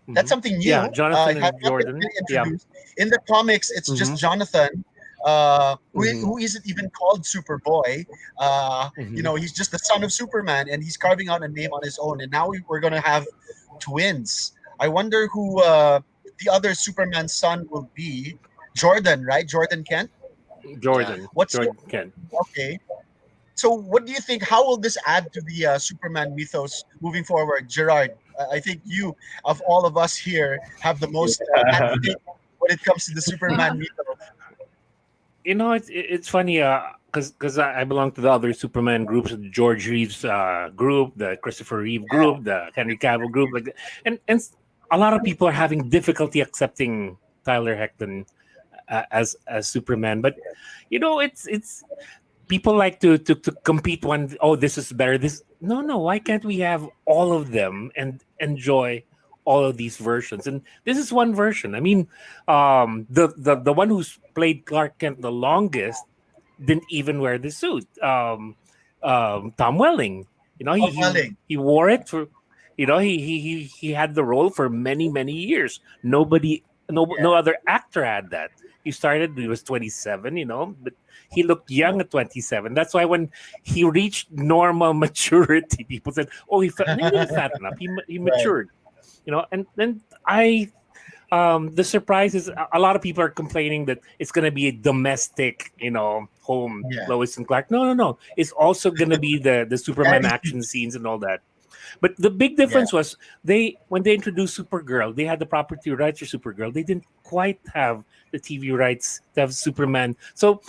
That's something new. Yeah, Jonathan it has and not Jordan. been Yeah. introduced. In the comics, it's just Mhm. Jonathan, Mhm. who isn't even called Superboy. Mhm. He's just the son of Superman, and he's carving out a name on his own. And now we're going to have twins. I wonder who the other Superman son will be. Jordan, right? Jordan Kent? Jordan. What's Jordan Kent. Okay. So, what do you think? How will this add to the Superman mythos moving forward, Gerard? I think you, of all of us here, have the most at stake when it comes to the Superman mythos. it's funny because I belong to the other Superman groups, the George Reeves group, the Christopher Reeve group, the Henry Cavill group, and a lot of people are having difficulty accepting Tyler Heckton as Superman. But it's people like to compete one. Oh, this is better. This no. Why can't we have all of them and enjoy all of these versions? And this is one version. I mean, the one who's played Clark Kent the longest didn't even wear the suit. Tom Welling, he, Tom he Welling. he wore it for, he had the role for many years. No other actor had that. He was 27, but he looked young at 27. That's why when he reached normal maturity, people said, "Oh, he didn't fat enough. He Right. matured." And then the surprise is a lot of people are complaining that it's going to be a domestic, home Yeah. Lois and Clark. No. It's also going to be the Superman Very action scenes and all that. But the big Yeah. difference was when they introduced Supergirl, they had the property rights for Supergirl. They didn't quite have the TV rights to have Superman. So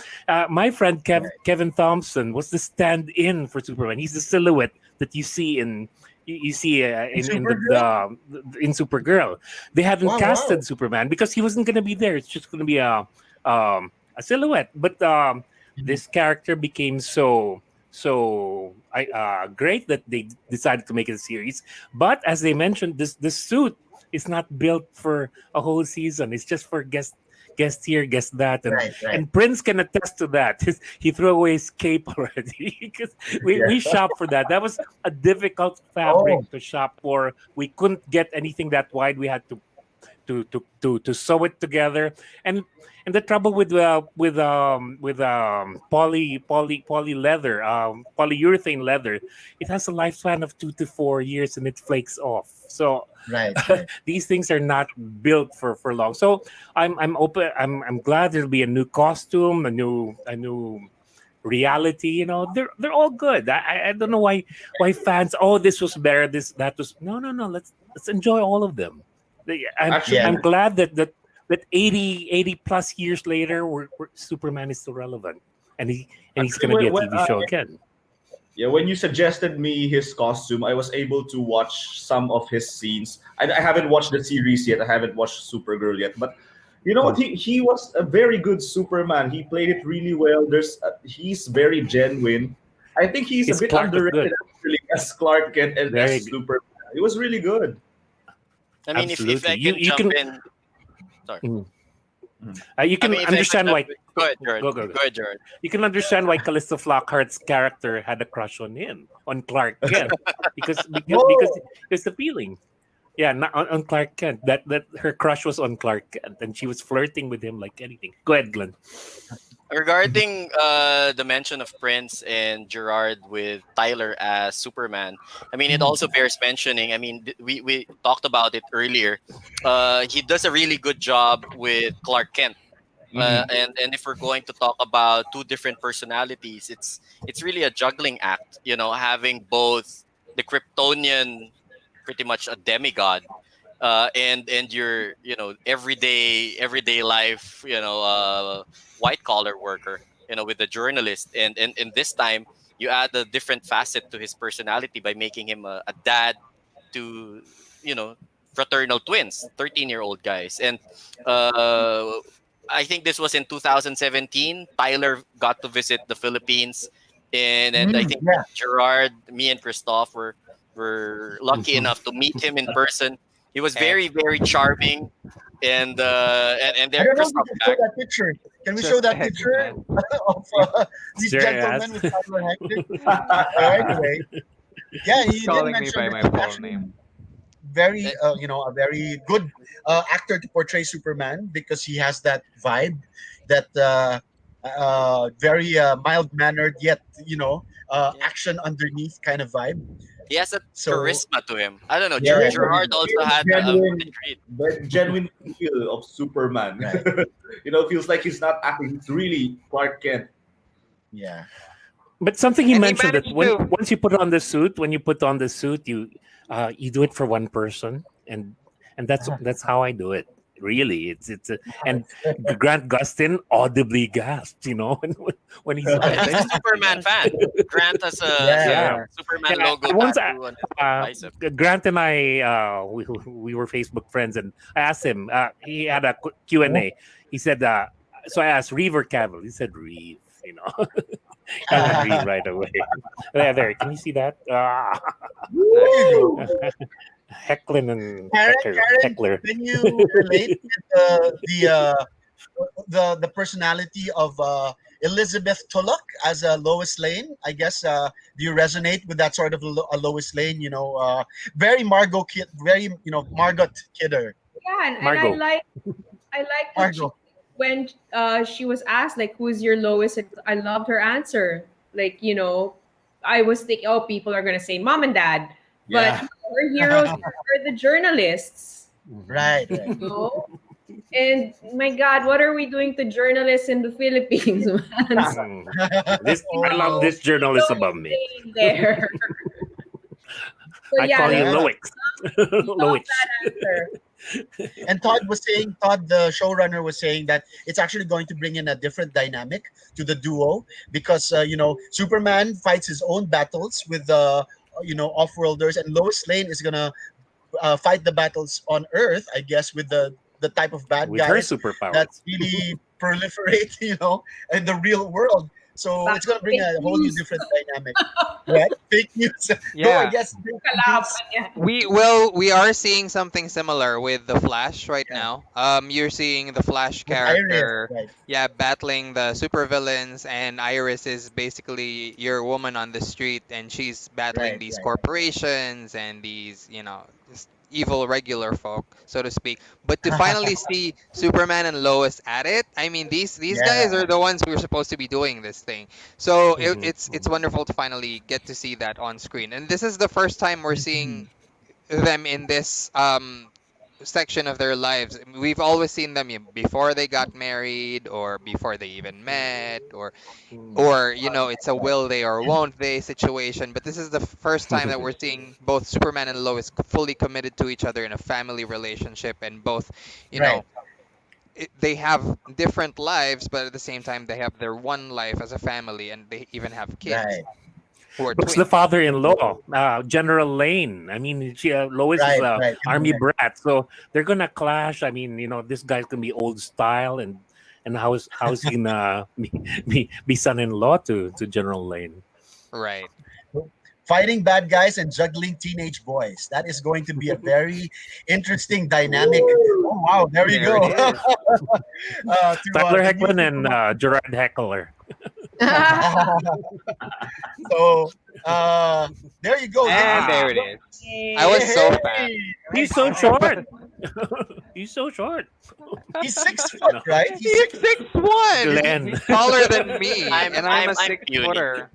my friend Kevin Thompson was the stand-in for Superman. He's the silhouette that you see Supergirl? in Supergirl. They hadn't Wow, casted wow. Superman because he wasn't going to be there. It's just going to be a silhouette. But this character became great that they decided to make it a series. But as they mentioned, this suit is not built for a whole season. It's just for guest here, guest that, Right. and Prince can attest to that. He threw away his cape already because we shopped for that. That was a difficult fabric Oh. to shop for. We couldn't get anything that wide. We had to sew it together. And the trouble with poly leather, polyurethane leather, it has a lifespan of 2 to 4 years and it flakes off. So Right. these things are not built for long. So I'm open. I'm glad there'll be a new costume, a new reality. They're all good. I don't know why fans. Oh, this was better. That was no. Let's enjoy all of them. Actually, I'm glad that 80 plus years later, Superman is still relevant, and he's going to be a when, TV show again. yeah, when you suggested me his costume, I was able to watch some of his scenes. I haven't watched the series yet. I haven't watched Supergirl yet, but you know what? He was a very good Superman. He played it really well. He's very genuine. I think he's His a bit Clark was underrated good. actually as Clark Kent and Very as good. Superman. It was really good. I mean, if I Absolutely. can You jump can in. Sorry. you I can mean, if I understand can why. jump in. Go ahead, Jared. Go. Go ahead, Jared. You can understand why Calista Flockhart's character had a crush on him, on Clark Kent, because Whoa. it's appealing. Yeah, not on Clark Kent. That her crush was on Clark Kent, and she was flirting with him like anything. Go ahead, Glenn. Regarding the mention of Prince and Gerard with Tyler as Superman, I mean, it also bears mentioning. I mean, we talked about it earlier. He does a really good job with Clark Kent. And if we're going to talk about two different personalities, it's really a juggling act, having both the Kryptonian, pretty much a demigod, and your everyday life, white collar worker, with the journalist, and this time you add a different facet to his personality by making him a dad to you know fraternal twins, 13-year-old guys. And I think this was in 2017. Tyler got to visit the Philippines, and I think Yeah. Gerard, me and Christoph were lucky enough to meet him in person. He was very, very charming, and I there don't know if Christoph we can show back. that picture. Can we Just show that heck, picture man. of these Sure, gentlemen yes. with Tyler Hackett? Anyway, yeah, he did Calling me mention by that my he's full actually name. very, a very good actor to portray Superman because he has that vibe, that very mild mannered yet Yeah. action underneath kind of vibe. He has a So charisma to him. I don't know. Yeah. Gerard also had a Genuine, good read. but genuine feel of Superman. Right. Feels like he's not acting. He's really Clark Kent. yeah, But something he And he mentioned that managed to- once you put on the suit, you do it for one person, and that's how I do it. Really, and Grant Gustin audibly gasped, when he saw And he's a it. Superman fan. Grant has Yeah. a Superman Yeah, logo once tattoo on his bicep. Grant and I, we were Facebook friends, and I asked him. He had a Q&A. He said, so I asked Reeve or Cavill. He said Reeve. I went Reeve right away. There, can you see that? There you go. Heckling and Karen, Heckler. can you relate with the personality of Elizabeth Tulloch as a Lois Lane? I guess do you resonate with that sort of a Lois Lane? Very Margot Kid, very Margot Kidder. Yeah, and Margot. I like that Margot. when she was asked like who's your lowest, I loved her answer. Like, I was thinking, oh, people are gonna say mom and dad, but Yeah. her heroes are the journalists. Right. You know? And my God, what are we doing to journalists in the Philippines, man? I love this journalist So above me. insane there. So I yeah, call you Yeah. Loix. love Loix. that answer. And Todd, the showrunner, was saying that it's actually going to bring in a different dynamic to the duo because Superman fights his own battles with off-worlders, and Lois Lane is gonna fight the battles on Earth, I guess, with the type of bad With her guys that superpowers. really proliferate, in the real world. So it's gonna bring Fake a whole new news. different dynamic. What? Fake news? No, I Yeah. guess fake Kalaban news. yan. We are seeing something similar with the Flash right Yeah. now. You're seeing the Flash With Iris, character, right? yeah, battling the supervillains, and Iris is basically your woman on the street, and she's battling Right, these right. corporations and these, just evil regular folk, so to speak. But to finally see Superman and Lois at it, I mean, these guys Yeah. are the ones who are supposed to be doing this thing. So Mhm, it's wonderful to finally get to see that on screen. And this is the first time we're seeing Mhm. them in this section of their lives. We've always seen them before they got married or before they even met, mhm. or it's a will they or won't they situation. But this is the first time that we're seeing both Superman and Lois fully committed to each other in a family relationship, and both, you Right. know, they have different lives, but at the same time they have their one life as a family, and they even have kids Right. who are Plus the twins. father-in-law, General Lane. I mean, Lois is Right. a Right. army brat, so they're gonna clash. I mean, this guy's gonna be old style, and how's he gonna be son-in-law to General Lane? Right. Fighting bad guys and juggling teenage boys. That is going to be a very interesting dynamic. Oh wow, there you There it go. is. Tyler The new Hoechlin and Gerard Heckler. so there you go. And there it is. I was so fast. Hey, He's so short. He's so short. he's 6 foot, right? He's He's 6 foot. 6'1". Glenn. He's taller than me, I'm- and I'm I'm- a I'm 6-footer.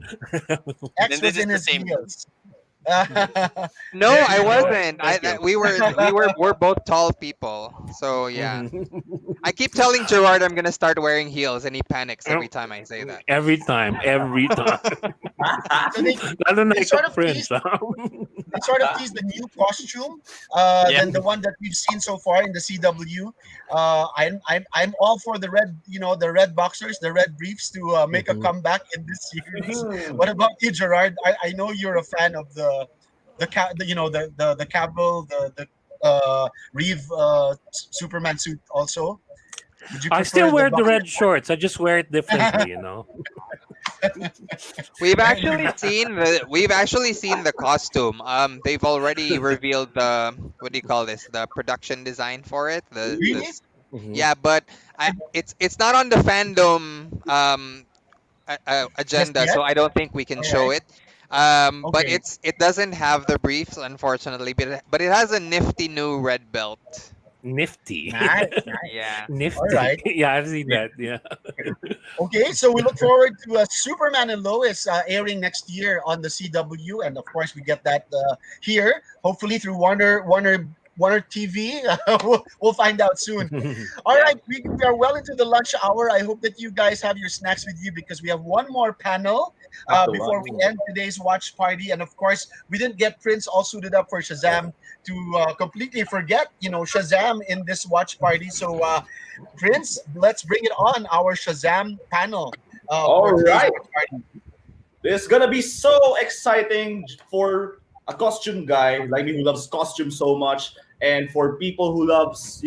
X Then this was is in the his same. heels. No, There I you go. wasn't. Thank you. We're both tall people. So yeah, Mhm. I keep telling Gerard I'm gonna start wearing heels, and he panics every time I say that. Every time. So they, Lalo na they ikaw, sort of Prince. teased they sort of teased the new costume Yeah. than the one that we've seen so far in the CW. I'm all for the red, the red boxers, the red briefs to make a Mhm. comeback in this series. What about you, Gerard? I know you're a fan of the Cavill, the Reeve Superman suit also. Would you I prefer still the wear the boxer? red shorts. I just wear it differently. We've actually seen the costume. They've already revealed the, what do you call this? The production design for it. Really? Mhm. Yeah, but it's not on the fandom Just agenda, yet? so I don't think we can All show right. it. But Okay. it doesn't have the briefs, unfortunately, but it has a nifty new red belt. Nifty. Nice, nice. Yeah. All Nifty. right. Yeah, I've seen that. Yeah. Okay, so we look forward to Superman and Lois airing next year on the CW, and of course we get that here, hopefully through Warner Warner TV? We'll find out soon. All right, we are well into the lunch hour. I hope that you guys have your snacks with you because we have one more panel Have to before we end today's watch party. And of course, we didn't get Prince all suited up for Shazam to completely forget, Shazam in this watch party. So, Prince, let's bring it on, our Shazam panel All for today's right. watch party. It's gonna be so exciting for a costume guy like me who loves costume so much, and for people who loves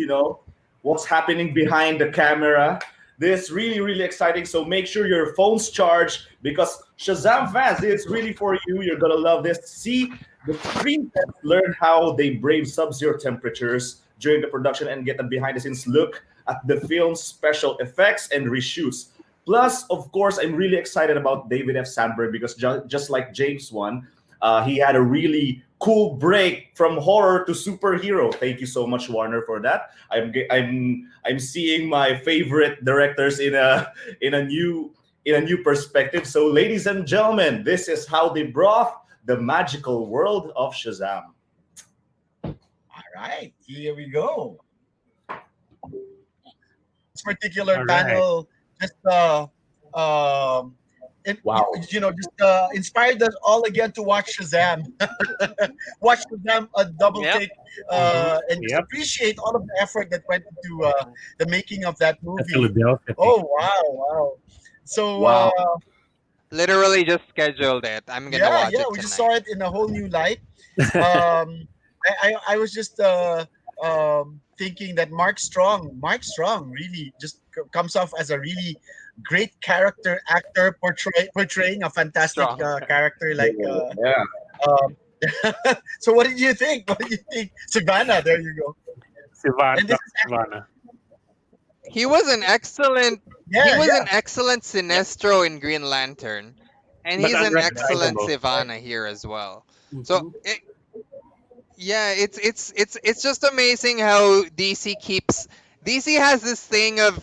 what's happening behind the camera. This really really exciting. So make sure your phone's charged because Shazam fans, it's really for you. You're gonna love this. See the screen test, learn how they brave sub-zero temperatures during the production and get a behind-the-scenes look at the film's special effects and reshoots. Plus, of course, I'm really excited about David F. Sandberg because just like James Wan, he had a really cool break from horror to superhero. Thank you so much, Warner, for that. I'm seeing my favorite directors in a new perspective. So, ladies and gentlemen, this is how they brought the magical world of Shazam. All right, here we go. This particular All right. panel just Wow. just inspired us all again to watch Shazam. Watch Shazam a double Yep. take and just Yep. appreciate all of the effort that went into the making of that The movie. Philadelphia. Oh wow. So Wow. Literally just scheduled it. I'm gonna yeah, watch it we just tonight. saw it in a whole new light. I was just thinking that Mark Strong really just comes off as a really great character actor portraying a fantastic Strong. character like. Yeah. Um, so what did you think? What did you think, Savannah? There you go. Savannah. And this is Savannah. He was an excellent. Yeah, He was yeah. an excellent Sinestro in Green Lantern, and But he's an excellent unrecognizable. Sivana here as well. So Mhm. yeah, it's just amazing how DC has this thing of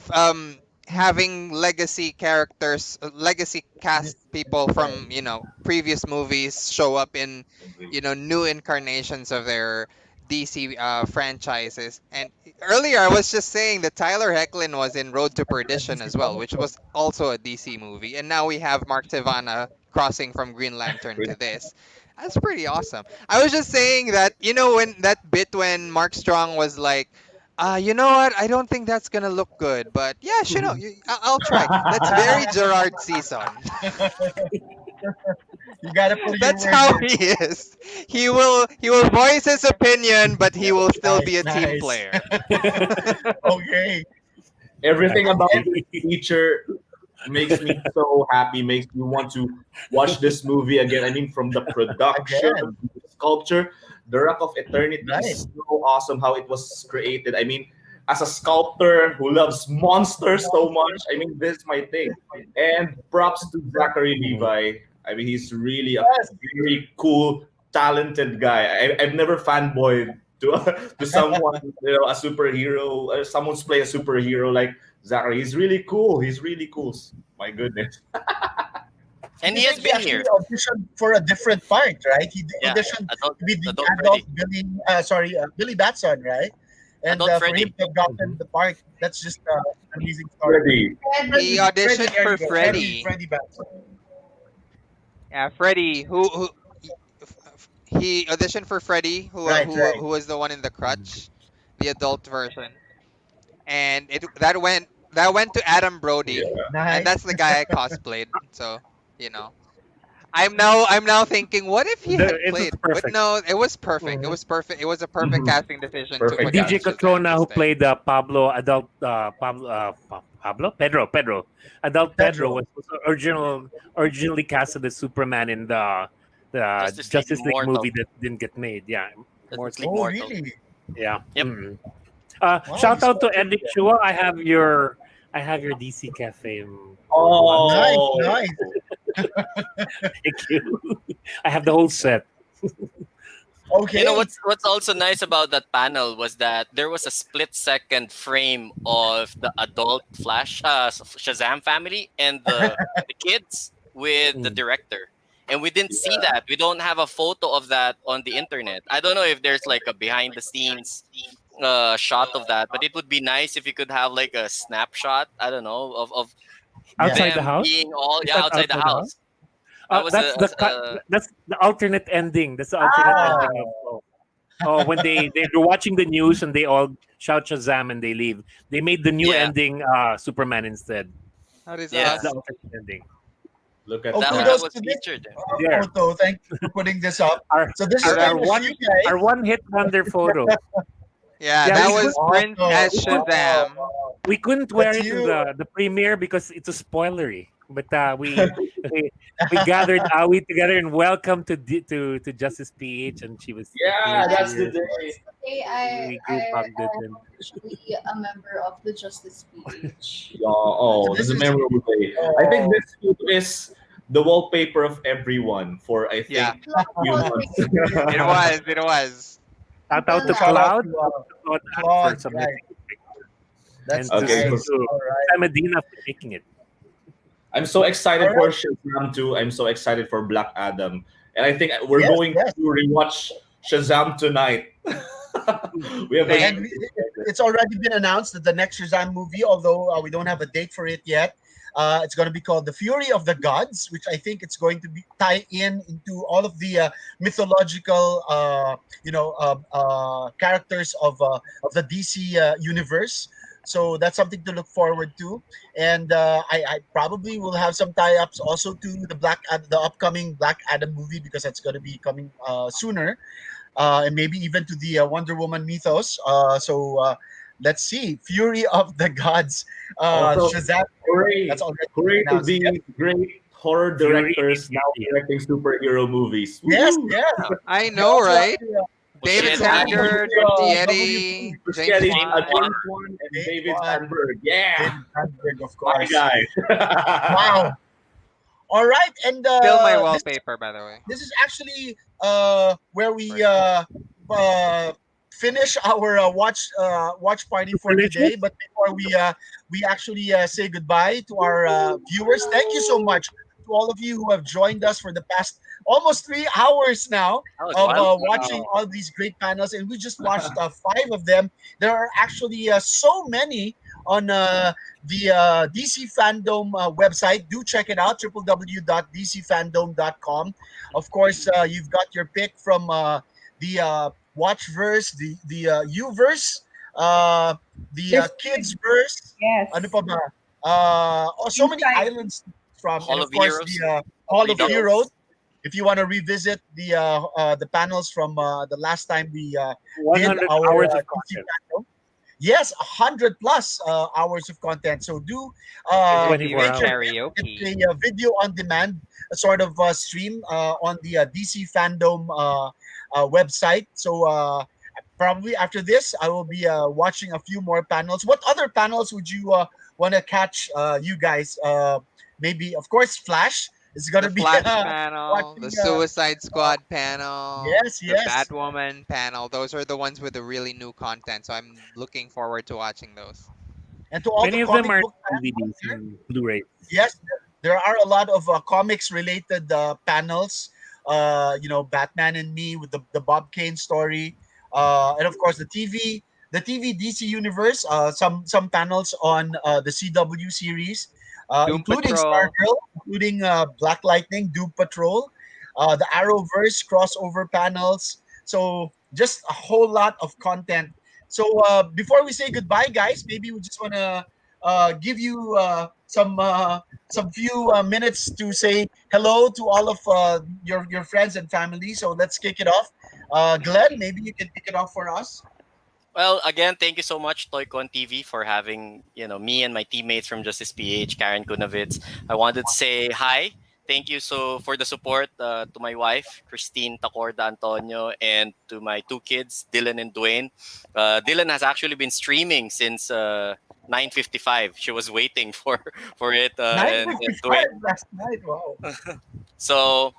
having legacy characters, legacy cast people from previous movies show up in new incarnations of their DC franchises. And earlier I was just saying that Tyler Hoechlin was in Road to Perdition as well, which was also a DC movie, and now we have Mark Tivana crossing from Green Lantern to this. That's pretty awesome. I was just saying that when that bit when Mark Strong was like, you know what? I don't think that's gonna look good, but yeah, sure, no, I'll try. That's very Gerard Season. You gotta put your That's word how in. he is. He will voice his opinion, but he will still be a team Nice. player. Okay. Everything about the feature makes me so happy, makes me want to watch this movie again. I mean, from the production, Again. the sculpture, the Rock of Eternity Right. is so awesome how it was created. I mean, as a sculptor who loves monsters so much, I mean, this is my thing. And props to Zachary Levi. I mean, he's really a Yes. very cool, talented guy. I've never fanboyed to to someone, a superhero, someone's play a superhero like Zachary. He's really cool. He's really cool. My goodness. And he I has think been actually here. auditioned for a different part, right? He Yeah, auditioned adult, to be the adult adult Freddy. Billy Batson, right? And Adult for Freddy. him to have gotten the part, that's just an amazing story. Ready. He auditioned there for you go. Freddy. Freddy Batson. Yeah, Freddy, who he auditioned for Freddy, Right. who was the one in the crutch, the adult version, and that went to Adam Brody, Yeah. Nice. and that's the guy I cosplayed. So you know, I'm now thinking, what if he had It was played? But perfect. no, it was perfect. It Mhm. was perfect. It was a perfect Mhm. casting decision to Perfect put DJ Shazam Catrona, who instead. played Pablo, adult Pedro. Adult Pedro Pedro. was originally casted as Superman in the Justice League Immortal. movie that didn't get made. Yeah, Justice Immortal. League Oh, Mortal. really? Yeah. Yep. Mm. Wow, Shout he's out to so Eric Chua. I have your DC Cafe. nice, Oh. nice. Thank you. I have the whole set. Okay. You know what's also nice about that panel was that there was a split-second frame of the adult Flash Shazam family and the kids with the Mm. director. and we didn't see that. We don't have a photo of that on the internet. I don't know if there's like a behind the scenes shot of that, but it would be nice if you could have like a snapshot. I don't know of Yeah. Outside the them house? being all Is yeah that outside the outside the house? house. That was That's the alternate ending. That's the alternate Ah, ending of when they're watching the news and they all shout Shazam and they leave. They made the new yeah ending Superman instead. That is yeah That's the awesome. alternate ending. Look oh, at that that. that kudos was to this featured. There. photo. Thank you for putting this up. Our So this is our, Correct. our kind of one you guys. our one hit wonder photo. Yeah, Yeah, that we was could Prince Awesome. as we could Wow, Shazam. wow. we couldn't wear That's it to you. the premiere because it's a spoilery. But we we gathered we together and welcome to Justice PH, and she was Yeah, here that's the cheers. day. Hey, We group hugged it I am and officially a member of the Justice PH. Yeah, So oh, this that's a is memorable day. I think oh, this photo is the wallpaper of everyone for I Yeah, think Love few months. wallpaper it was. It was. shout until out to shout now. out Cloud, to Claude Ann for Claude, right? submitting it, That's and to Okay, nice. to All right, Sam Medina for making it. I'm so all excited for right. Shazam 2. I'm so excited for Black Adam. And I think we're Yes, going yes. to rewatch Shazam tonight. We have a Same. And it's already been announced that the next Shazam movie, although we don't have a date for it yet, it's going to be called The Fury of the Gods, which I think it's going to be tie in into all of the mythological, characters of the DC universe. So that's something to look forward to, and I probably will have some tie-ups also to the upcoming Black Adam movie because that's going to be coming sooner, and maybe even to the Wonder Woman mythos. So let's see, Fury of the Gods, Also, Shazam. That's hooray! already Hooray to announced. Yes, the great horror Fury directors now Immediate. directing superhero movies. yes, Woohoo! yes. I We know, also have right? to David also have to Muschietti, do Zander, WB, Muschietti, James Muschietti, James Wan. Wan. James Wan, and Dave David Wan, Sandberg. Yeah, David Sandberg, of my course. guy. Wow. All right, and Still my this wallpaper, by the way. this is actually where we Sorry. uh, finish our watch party for today. Superlicious? But before we actually say goodbye to our viewers, thank you so much to all of you who have joined us for the past almost 3 hours now That was of wild. watching all these great panels, and we just watched five of them. There are actually so many on the DC Fandom website. Do check it out, www.dcfandom.com. Of course, you've got your pick from the Watchverse, the Uverse, uh, the There's Kids Verse. Ano yes. pa ba? So many Inside. islands from, and Hall of of course Heroes, the Hall of Redux. Heroes. If you want to revisit the panels from the last time we did 100 our hours of DC content Fandom, yes, 100 plus hours of content. So do in Maybe 24 make with sure hours. karaoke. it's a video on demand sort of stream on the DC Fandom website. So probably after this, I will be watching a few more panels. What other panels would you want to catch, you guys? Maybe, of course, Flash is going The to be Flash panel, watching. the Suicide Squad panel, Yes, the yes. Batwoman panel. Those are the ones with the really new content. So I'm looking forward to watching those. And to all the Many of them comic are book fans out DVDs there, and Blu-rays. yes, there are a lot of comics related panels. Batman and Me with the Bob Kane story, and of course the TV DC universe. Some panels on the CW series, Doom including Patrol. Stargirl, including Black Lightning, Doom Patrol, the Arrowverse crossover panels. So just a whole lot of content. So before we say goodbye, guys, maybe we just want to give you some few minutes to say hello to all of your friends and family. So let's kick it off. Glenn, maybe you can kick it off for us. Well, again, thank you so much, Toycon TV, for having me and my teammates from Justice PH, Karen Kunovitz. I wanted to say hi. Thank you for the support to my wife, Christine Tacorda Antonio, and to my two kids, Dylan and Dwayne. Dylan has actually been streaming since 9:55. She was waiting for it, and Dwayne. 9:55 last night. Wow. So,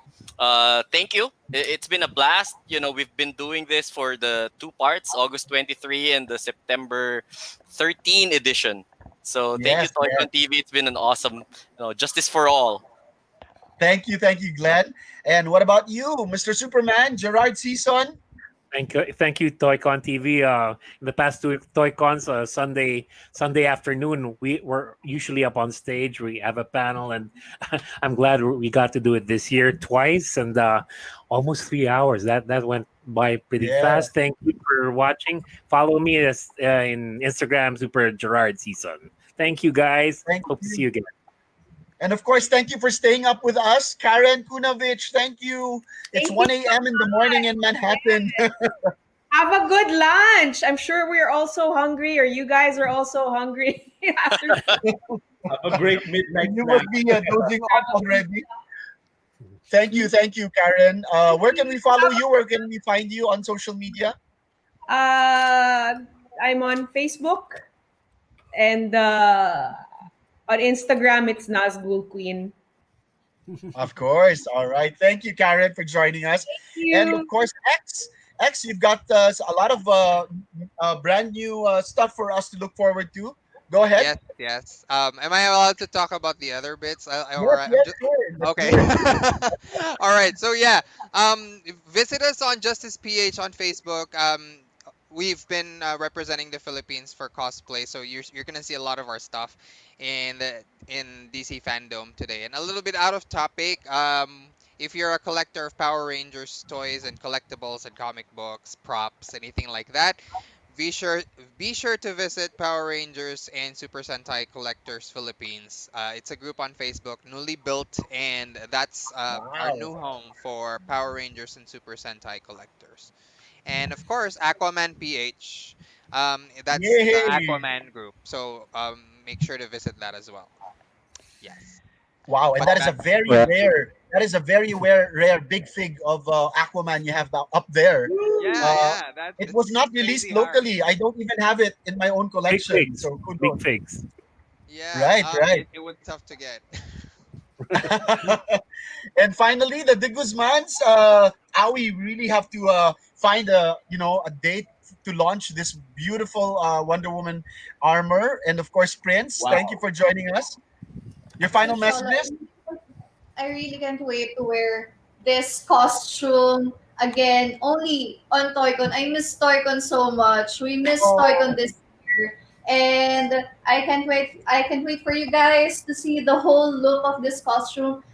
thank you. It's been a blast. We've been doing this for the two parts, August 23 and the September 13 edition. So, thank you, Yes, yes. Toycon TV. It's been an awesome, Justice for All. Thank you, Glenn. And what about you, Mr. Superman, Gerard Season? Thank you, Toycon TV. In the past two Toycons, Sunday afternoon, we were usually up on stage. We have a panel, and I'm glad we got to do it this year twice, and almost 3 hours. That went by pretty Yeah. fast. Thank you for watching. Follow me in Instagram, Super Gerard Season. Thank you, guys. Thank Hope to see you. you again. And of course, thank you for staying up with us. Karen Kunovich, thank you. It's Thank you 1 so a.m. in the morning in Manhattan. Have a good lunch. I'm sure we're also hungry, or you guys are also hungry after. Have a great midnight And you snack. must be dozing off already. Thank you, Karen. Where can we follow you? Where can we find you on social media? Uh, I'm on Facebook and on Instagram. It's Nazgul Queen. Of course. All right. Thank you, Karen, for joining us. And of You. course, X, you've got a lot of brand new stuff for us to look forward to. Go ahead. Yes, yes. Am I allowed to talk about the other bits? Yes, Or I'm yes, just sure. Let's okay. do it. All right. So yeah, visit us on Justice PH on Facebook. We've been representing the Philippines for cosplay, so you're gonna see a lot of our stuff in DC Fandom today. And a little bit out of topic. If you're a collector of Power Rangers toys and collectibles and comic books, props, anything like that, be sure be sure to visit Power Rangers and Super Sentai Collectors Philippines. It's a group on Facebook, newly built, and that's our Wow. new home for Power Rangers and Super Sentai Collectors. And of course, Aquaman PH. That's the Yay. Aquaman group. So make sure to visit that as well. Yes. Wow. And But that is a back. very Well, rare, rare big fig of Aquaman you have up there. Yeah, Uh, yeah. That's it was it's not released crazy hard. locally. I don't even have it in my own big collection. figs, So kudos. big figs. Yeah. Right, right. It was tough to get. And finally, the De Guzmans, we really have to find a date to launch this beautiful Wonder Woman armor. And of course, Prince, thank you Wow. for joining us. Your So, final Shola, messages? I really can't wait to wear this costume again. Only on Toycon. I miss Toycon so much. We miss Toycon Oh, this year, and I can't wait. I can't wait for you guys to see the whole look of this costume,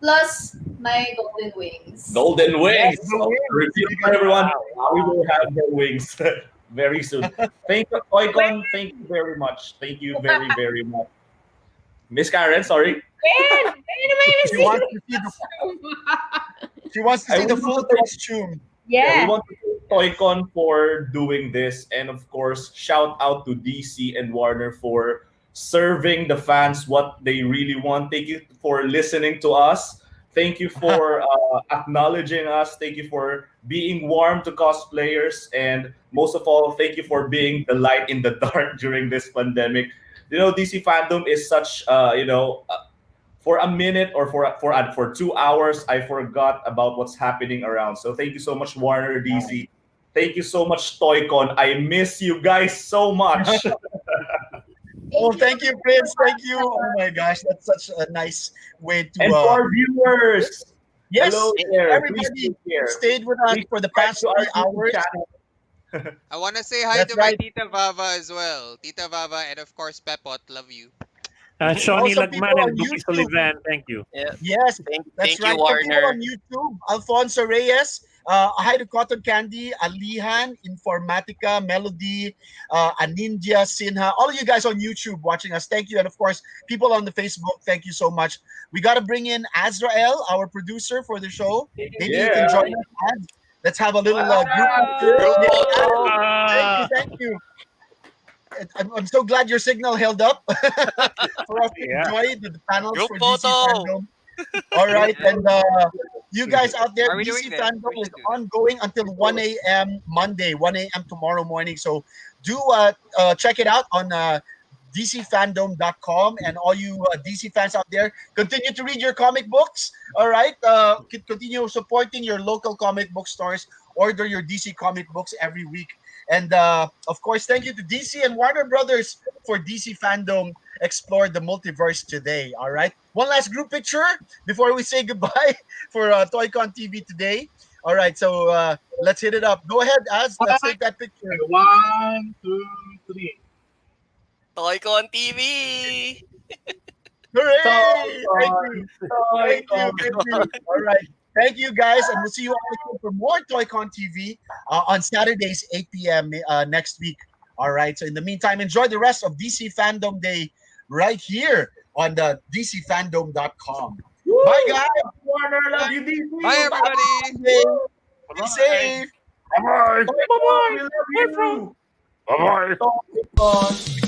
plus my golden wings. Golden yes, Wings. the So, wings. reveal We for got everyone. We Wow. will have the wings very soon. Thank you, Toycon. Thank you very much. Thank you very, very much. Miss Karen, sorry. When? When am I she missing wants to see the the she wants to I see the want full to thank, costume. yeah, we Yeah. want to thank Toycon for doing this, and of course, shout out to DC and Warner for serving the fans what they really want. Thank you for listening to us. Thank you for acknowledging us. Thank you for being warm to cosplayers, and most of all, thank you for being the light in the dark during this pandemic. DC fandom is such for a minute or for 2 hours, I forgot about what's happening around. So thank you so much, Warner DC. Thank you so much, Toycon. I miss you guys so much. Oh, Thank you. thank you, Prince. Thank you. Oh my gosh, that's such a nice way to. And to our viewers, hello Yes, there. Please everybody take care. stayed with us Please for the subscribe past to our three YouTube hours. channel. I want to say hi That's to my right. Tita Vava as well. Tita Vava and of course Pepot. Love you. Oh, Shawnee some people Lagman on and Lucky YouTube. Sullivan, thank you. Yeah. Yes, that's Thank you, right. Some people Warner. on YouTube. Alfonso Reyes, hi to Cotton Candy, Alihan, Informatica, Melody, Anindia, Sinha. All of you guys on YouTube watching us, thank you. And of course, people on the Facebook, thank you so much. We got to bring in Azrael, our producer for the show. Maybe you can Yeah. join us, Az. Let's have a little What's group picture. Group up? Yes, Az, photo. thank you, Ah, thank you. I'm so glad your signal held up for us to yeah. enjoy the panels Group for DC photo. Fandom. All right, Yeah. and you guys out there, Are we doing DC this? Fandom We is should do this. ongoing until 1 a.m. Monday, 1 a.m. tomorrow morning. So do check it out on dcfandom.com, and all you DC fans out there, continue to read your comic books. All right, continue supporting your local comic book stores. Order your DC comic books every week, and of course, thank you to DC and Warner Brothers for DC Fandom. explore the multiverse today. All right. One last group picture before we say goodbye for Toycon TV today. All right. So let's hit it up. Go ahead, Az. Let's take that picture. 1, 2, 3. Toycon TV! Hooray! Thank you. Toy-Con, Thank you. Toy-Con. Thank you. All right. Thank you, guys. And we'll see you all again for more Toycon TV on Saturdays, 8 p.m. Next week. All right. So, in the meantime, enjoy the rest of DC Fandom Day right here on the DCFandom.com. Bye, guys. Warner, love you, DC. Bye, everybody. Be safe. Bye-bye. Bye-bye. We love you. Bye bye. Toy-Con.